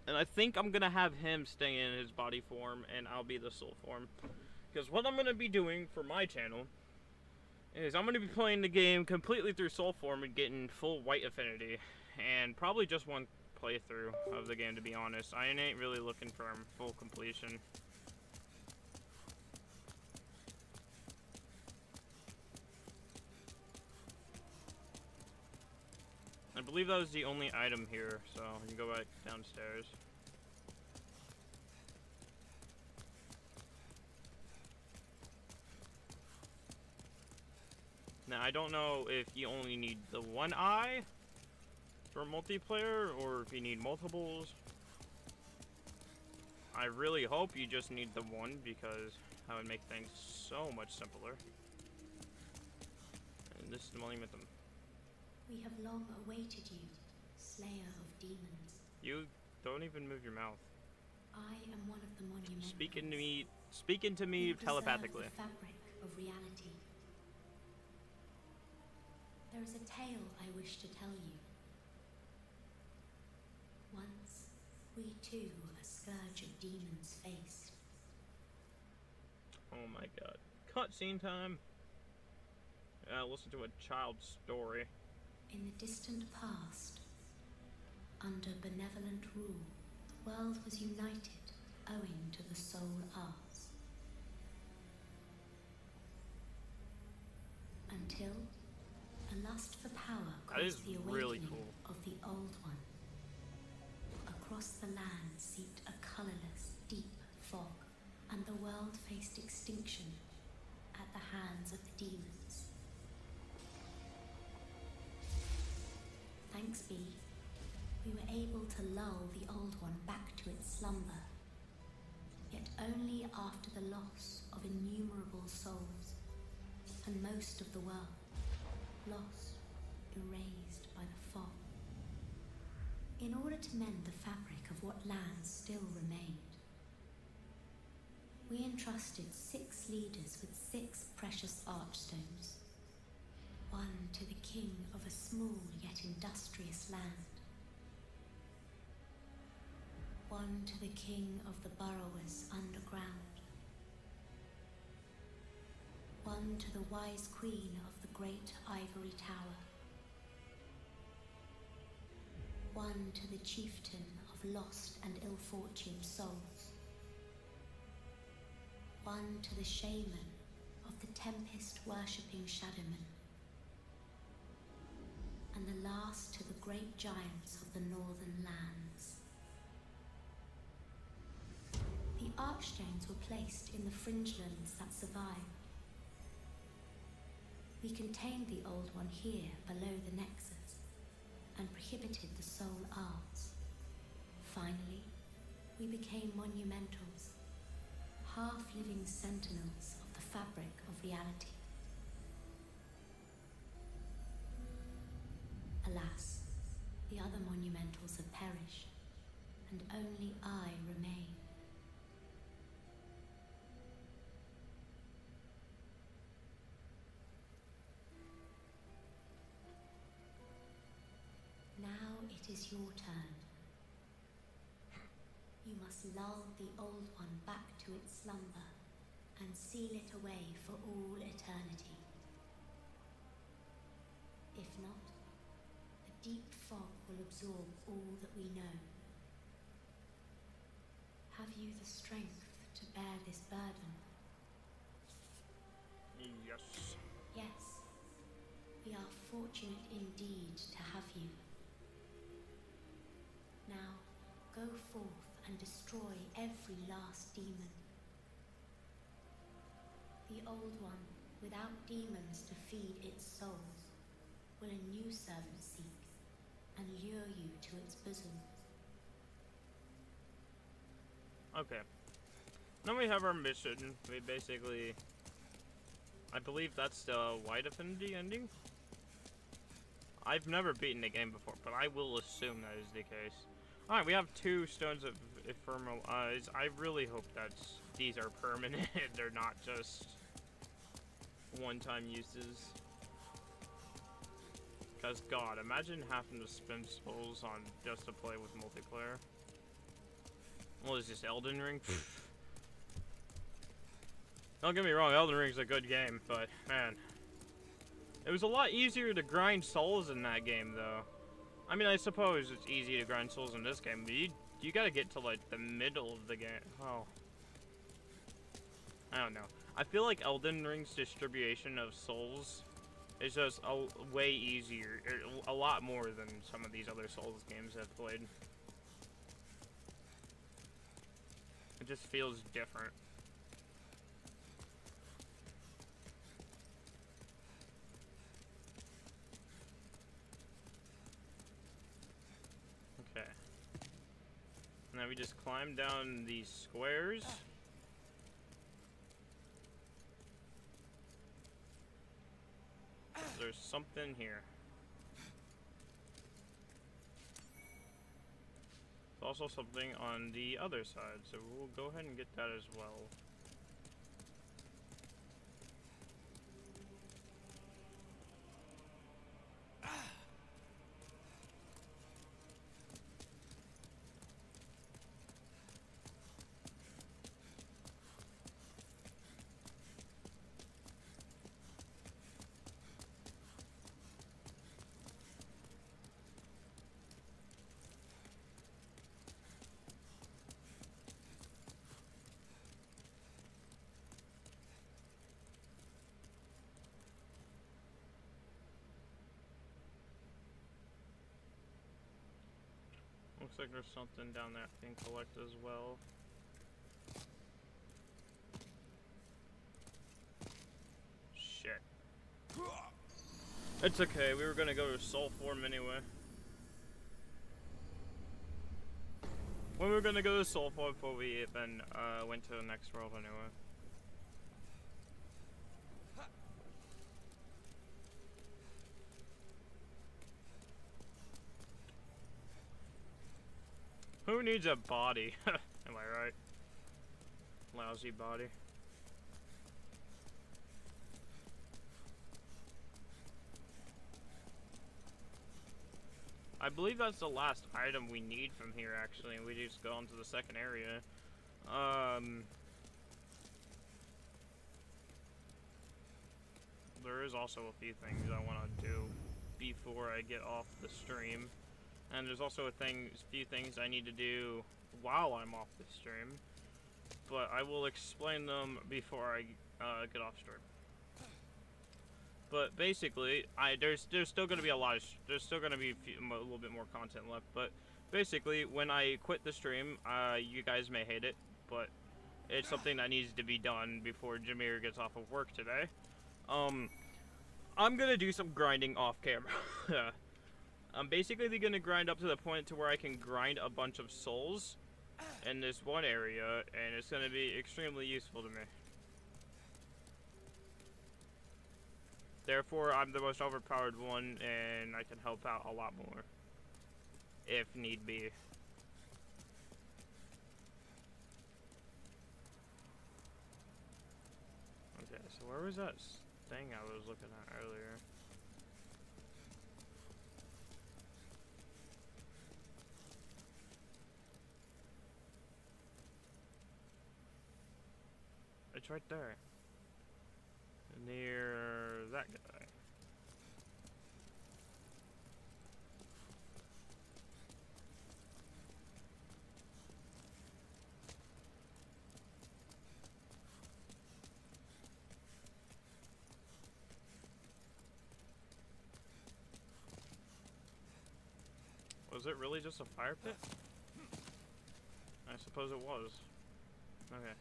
And I think I'm gonna have him stay in his body form and I'll be the soul form. Because what I'm gonna be doing for my channel is I'm gonna be playing the game completely through soul form and getting full white affinity. And probably just one playthrough of the game, to be honest. I ain't really looking for full completion. I believe that was the only item here, so you can go back downstairs. Now, I don't know if you only need the one eye for multiplayer, or if you need multiples. I really hope you just need the one, because that would make things so much simpler. And this is the monument. We have long awaited you, Slayer of Demons. You don't even move your mouth. I am one of the monumentals. Speaking to me telepathically. The fabric of reality. There is a tale I wish to tell you. Once, we too a scourge of demons faced. Oh my god. Cutscene time. Listen to a child's story. In the distant past, under benevolent rule, the world was united owing to the soul arts. Until a lust for power caused the awakening really cool. of the Old One. Across the land seeped a colorless, deep fog, and the world faced extinction at the hands of the demons. Thanks be, we were able to lull the Old One back to its slumber, yet only after the loss of innumerable souls, and most of the world, lost, erased by the fog. In order to mend the fabric of what lands still remained, we entrusted 6 leaders with 6 precious archstones. One to the king of a small yet industrious land. One to the king of the burrowers underground. One to the wise queen of the great ivory tower. One to the chieftain of lost and ill-fortuned souls. One to the shaman of the tempest-worshipping shadowmen, and the last to the great giants of the northern lands. The Archstones were placed in the fringelands that survived. We contained the Old One here below the Nexus, and prohibited the soul arts. Finally, we became monumentals, half-living sentinels of the fabric of reality. Alas, the other monumentals have perished, and only I remain. Now it is your turn. You must lull the Old One back to its slumber and seal it away for all eternity. If not, the deep fog will absorb all that we know. Have you the strength to bear this burden? Yes. Yes. We are fortunate indeed to have you. Now, go forth and destroy every last demon. The Old One, without demons to feed its souls, will a new servant seek and lure you to its bosom. Okay. Now we have our mission. We basically... I believe that's the White Affinity ending? I've never beaten the game before, but I will assume that is the case. Alright, we have 2 Stones of Ephemeral Eyes. I really hope that these are permanent. They're not just one-time uses. Because, God, imagine having to spend souls on just to play with multiplayer. Well, is this Elden Ring? Don't get me wrong, Elden Ring's a good game, but, man. It was a lot easier to grind souls in that game, though. I mean, I suppose it's easy to grind souls in this game, but you gotta get to, like, the middle of the game. Oh. I don't know. I feel like Elden Ring's distribution of souls is just way easier, a lot more than some of these other Souls games I've played. It just feels different. Okay. Now we just climb down these squares. There's something here. There's also something on the other side, so we'll go ahead and get that as well. Looks like there's something down there I can collect as well. Shit. It's okay, we were gonna go to Soul Form anyway. We were gonna go to Soul Form before we even went to the next world anyway. Who needs a body? Am I right? Lousy body. I believe that's the last item we need from here, actually, and we just go on to the second area. There is also a few things I want to do before I get off the stream. And there's also a few things I need to do while I'm off the stream. But I will explain them before I get off stream. But basically, there's still gonna be there's still gonna be a little bit more content left. But basically, when I quit the stream, you guys may hate it, but it's something that needs to be done before Jameer gets off of work today. I'm gonna do some grinding off camera. I'm basically gonna grind up to the point to where I can grind a bunch of souls in this one area, and it's gonna be extremely useful to me. Therefore, I'm the most overpowered one, and I can help out a lot more, if need be. Okay, so where was that thing I was looking at earlier? It's right there. Near that guy. Was it really just a fire pit? I suppose it was. Okay.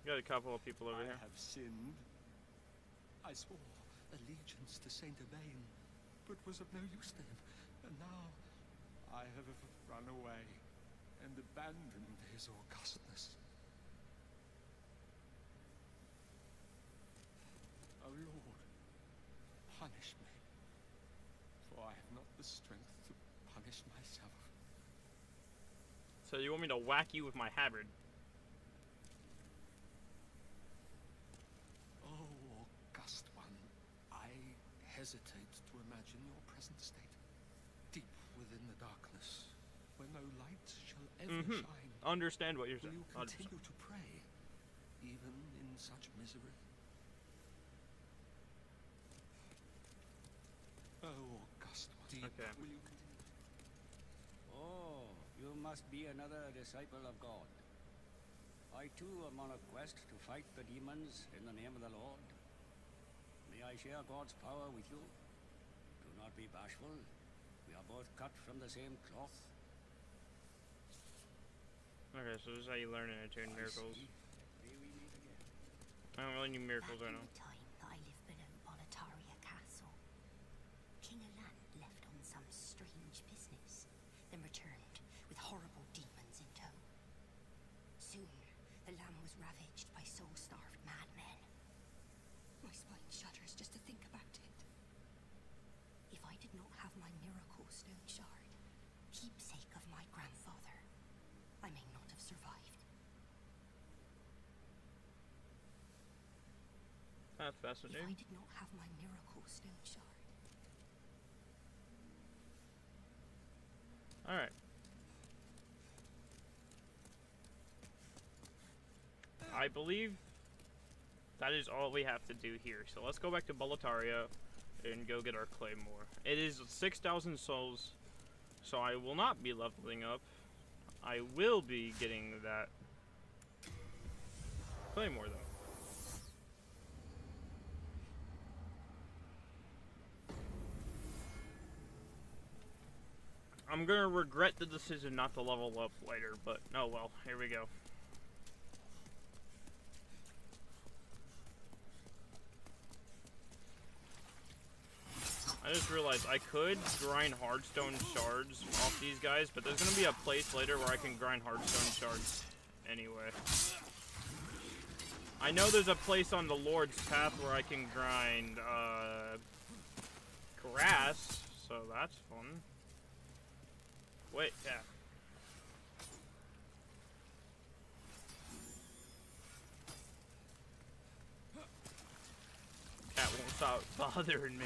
Got a couple of people over here. I have sinned. I swore allegiance to Saint Urbain, but was of no use to him. And now I have run away and abandoned his augustness. O Lord, punish me, for I have not the strength to punish myself. So you want me to whack you with my halberd? Hesitate to imagine your present state, deep within the darkness, where no light shall ever shine. Understand what you're saying. Will you continue to pray, even in such misery? Oh, august one, deep, will you continue? Oh, you must be another disciple of God. I too am on a quest to fight the demons in the name of the Lord. May I share God's power with you? Do not be bashful. We are both cut from the same cloth. Okay, so this is how you learn and attune miracles. I don't really need miracles right now. Time that I lived below Boletaria Castle, King Alant left on some strange business, then returned with horrible demons in tow. Soon, the land was ravaged by soul-starved madmen. My spine shudders just to think about it. If I did not have my miracle stone shard, keepsake of my grandfather, I may not have survived. That's fascinating. If I did not have my miracle stone shard. Alright. I believe that is all we have to do here. So let's go back to Boletaria and go get our Claymore. It is 6,000 souls, so I will not be leveling up. I will be getting that Claymore though. I'm gonna regret the decision not to level up later, but oh well, here we go. I just realized I could grind hardstone shards off these guys, but there's gonna be a place later where I can grind hardstone shards anyway. I know there's a place on the Lord's Path where I can grind grass, so that's fun. Wait, yeah. Cat won't stop bothering me.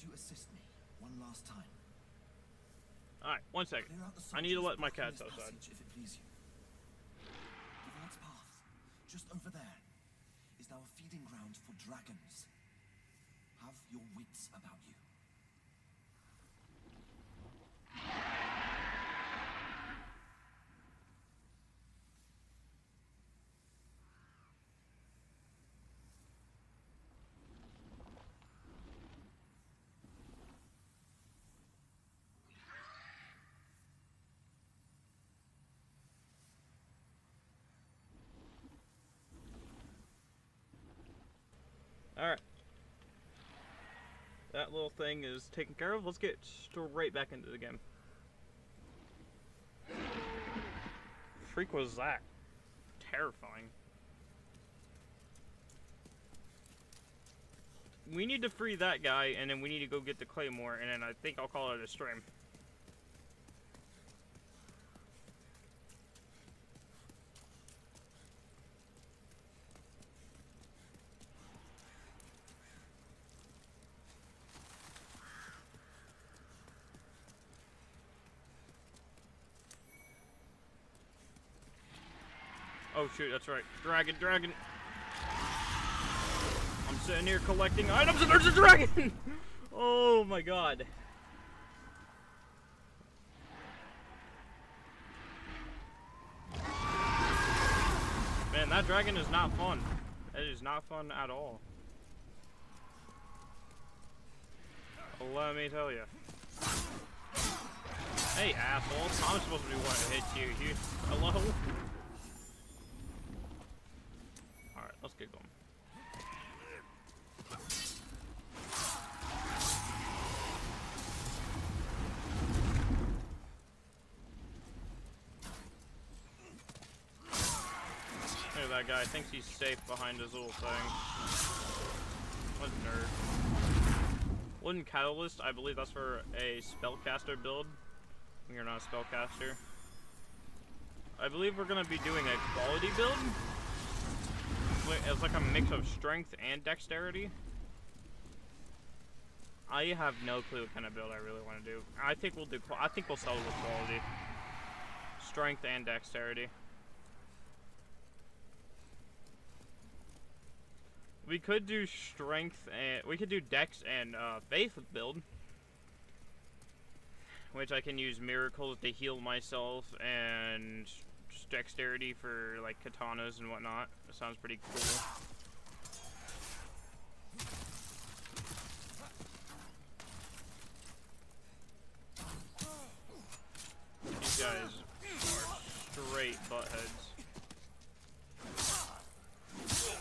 you assist me one last time? Alright, one second. Clear out the I need to let soldiers my blocking cats this outside. passage, if it please you. The Lord's path, just over there, is now a feeding ground for dragons. Have your wits about you. Alright. That little thing is taken care of. Let's get straight back into the game. Freak was that? Terrifying. We need to free that guy, and then we need to go get the claymore, and then I think I'll call it a stream. Oh shoot, that's right. Dragon, dragon. I'm sitting here collecting items and there's a dragon! Oh my god. Man, that dragon is not fun. It is not fun at all. Let me tell you. Hey, asshole. I'm supposed to be one to hit you. Hello? Alright, let's get going. Look at that guy. Thinks he's safe behind his little thing. What a nerd. Wooden Catalyst, I believe that's for a spellcaster build. You're not a spellcaster. I believe we're going to be doing a quality build. It's like a mix of strength and dexterity. I have no clue what kind of build I really want to do. I think we'll settle with quality. Strength and dexterity. We could do strength and we could do dex and faith build, which I can use miracles to heal myself and dexterity for like katanas and whatnot. That sounds pretty cool. These guys are straight buttheads. It's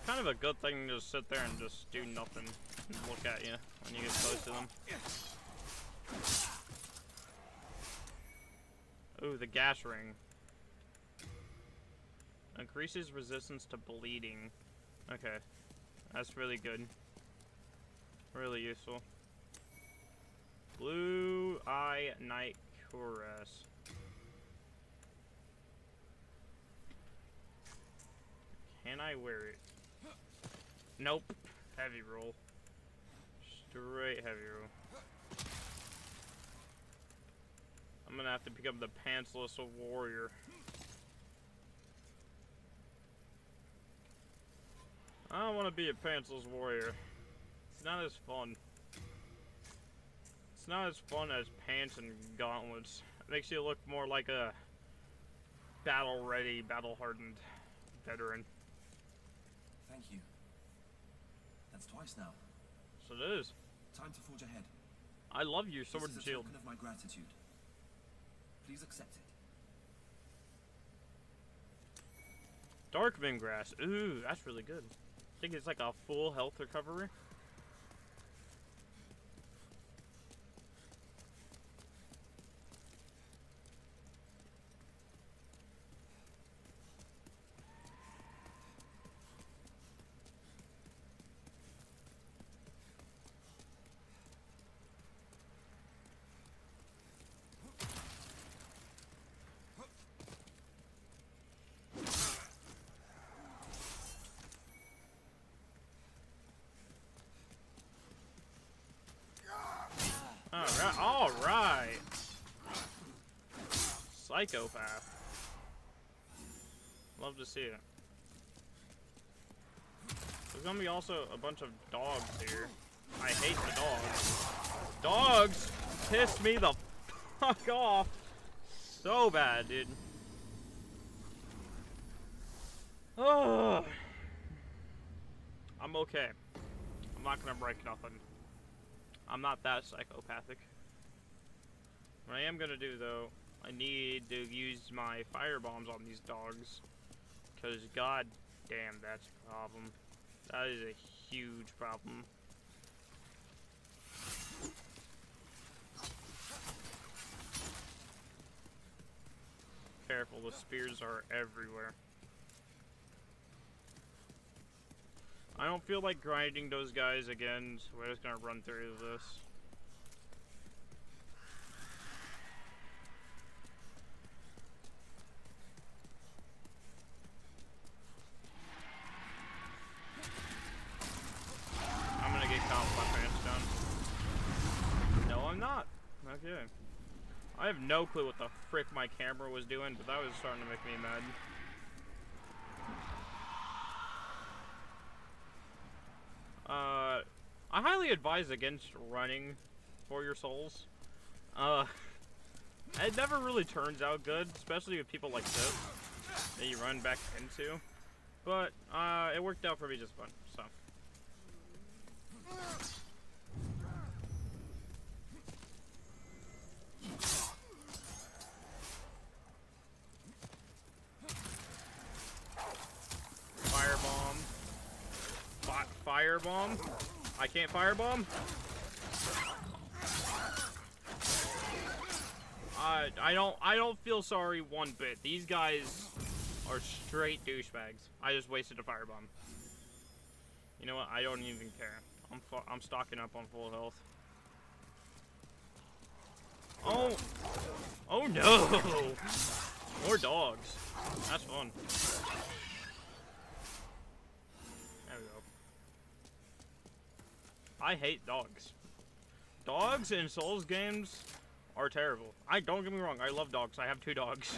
kind of a good thing to just sit there and just do nothing and look at you when you get close to them. Ooh, the gas ring. Increases resistance to bleeding. Okay. That's really good. Really useful. Blue Eye Night Cuirass. Can I wear it? Nope. Heavy roll. Straight heavy roll. I'm gonna have to pick up the Pantsless Warrior. I don't want to be a Pantsless Warrior. It's not as fun. It's not as fun as pants and gauntlets. It makes you look more like a battle-ready, battle-hardened veteran. Thank you. That's twice now. So it is. Time to forge ahead. I love your sword and This is a shield. token of my gratitude. Please accept it. Darkman Grass. Ooh, that's really good. I think it's like a full health recovery. psychopath. Love to see it. There's gonna be also a bunch of dogs here. I hate the dogs. Dogs piss me the fuck off so bad, dude. Oh, I'm okay. I'm not gonna break nothing. I'm not that psychopathic. What I am gonna do though, I need to use my fire bombs on these dogs, cause god damn, that's a problem. That is a huge problem. Careful, the spears are everywhere. I don't feel like grinding those guys again, so we're just gonna run through this. I'm gonna get caught with my pants down. No, I'm not. Okay. I have no clue what the frick my camera was doing, but that was starting to make me mad. I highly advise against running for your souls. It never really turns out good, especially with people like this that you run back into. But, it worked out for me just fine, so. Firebomb. Firebomb? I can't firebomb? I don't feel sorry one bit. These guys are straight douchebags. I just wasted a firebomb. You know what? I don't even care. I'm stocking up on full health. Oh! Oh no! More dogs. That's fun. There we go. I hate dogs. Dogs in Souls games are terrible. Don't get me wrong, I love dogs. I have 2 dogs.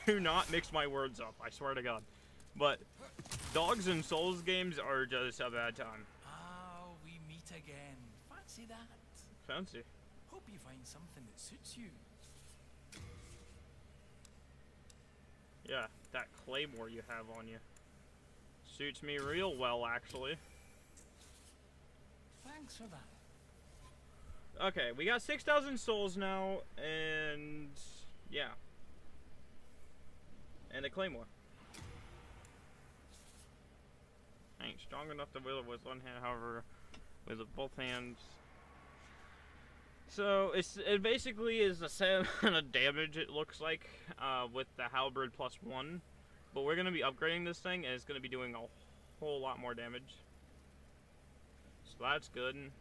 Do not mix my words up, I swear to God. But dogs in Souls games are just a bad time. Ah, we meet again. Fancy that? Fancy. Hope you find something that suits you. Yeah, that claymore you have on you. Suits me real well, actually. Thanks for that. Okay, we got 6,000 souls now, and yeah. And a claymore. I ain't strong enough to wield it with one hand, however, with both hands. So, it basically is the same amount of damage, it looks like, with the halberd +1. But we're going to be upgrading this thing, and it's going to be doing a whole lot more damage. So that's good.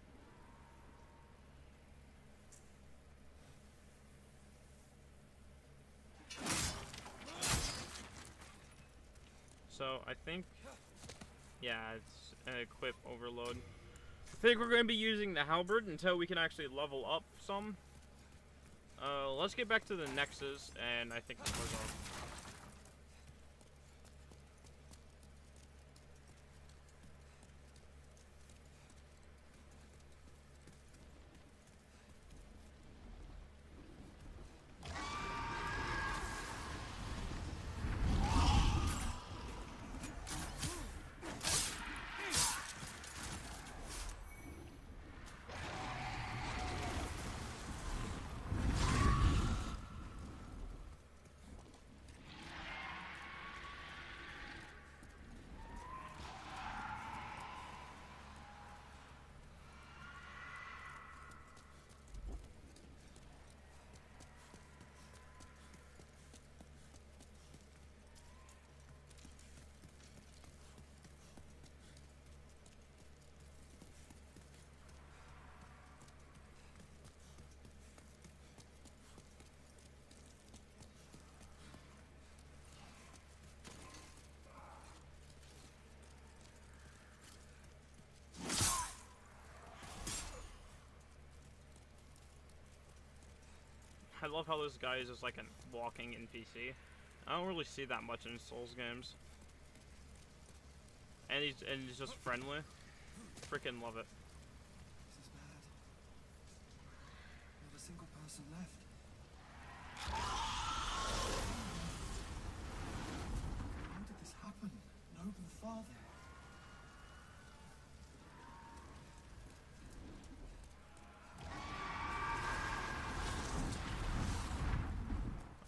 So I think, yeah, it's an equip overload. I think we're going to be using the halberd until we can actually level up some. Let's get back to the Nexus, and I think that was all. I love how this guy is just like a walking NPC. I don't really see that much in Souls games. And he's just friendly. Freaking love it. This is bad. Not a single person left. How did this happen? Noble father.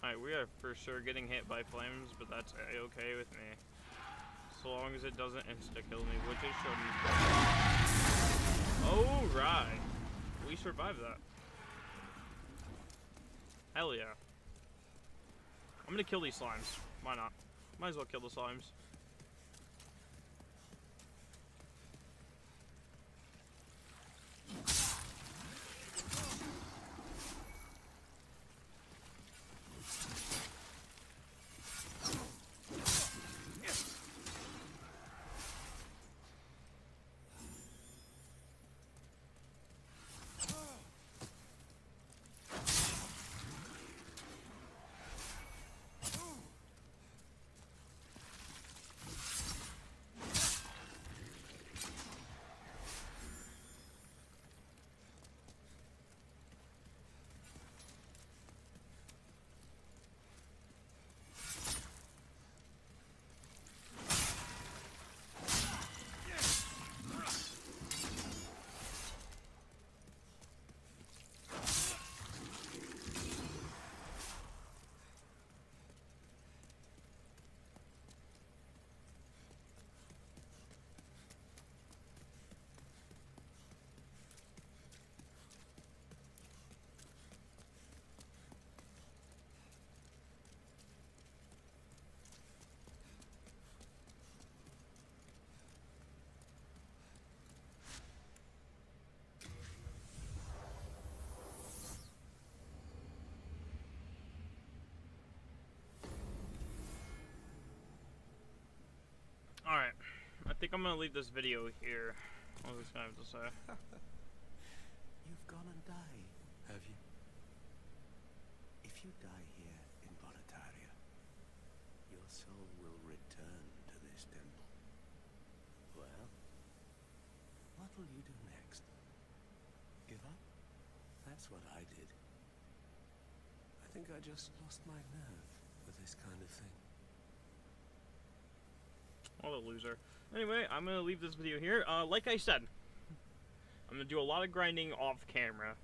Alright, we are for sure getting hit by flames, but that's okay with me. So long as it doesn't insta-kill me, which it shouldn't. Alright. We survived that. Hell yeah. I'm gonna kill these slimes. Why not? Might as well kill the slimes. Alright, I think I'm gonna leave this video here. What was I have to say? You've gone and died, have you? If you die here in Boletaria, your soul will return to this temple. Well, what will you do next? Give up? That's what I did. I think I just lost my nerve with this kind of thing. What a loser. Anyway, I'm gonna leave this video here. Like I said, I'm gonna do a lot of grinding off camera.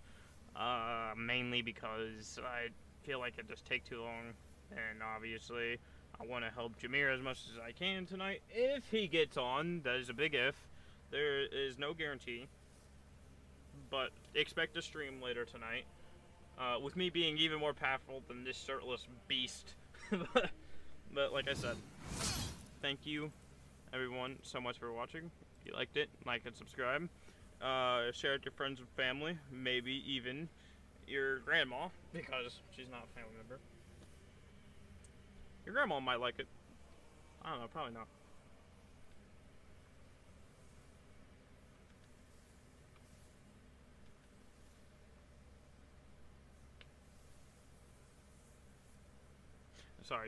Mainly because I feel like it just take too long. And obviously, I want to help Jameer as much as I can tonight. If he gets on, that is a big if. There is no guarantee. But expect a stream later tonight. With me being even more powerful than this shirtless beast. But like I said, thank you everyone so much for watching. If you liked it, like and subscribe. Share it with your friends and family, maybe even your grandma, because she's not a family member. Your grandma might like it. I don't know, probably not. Sorry.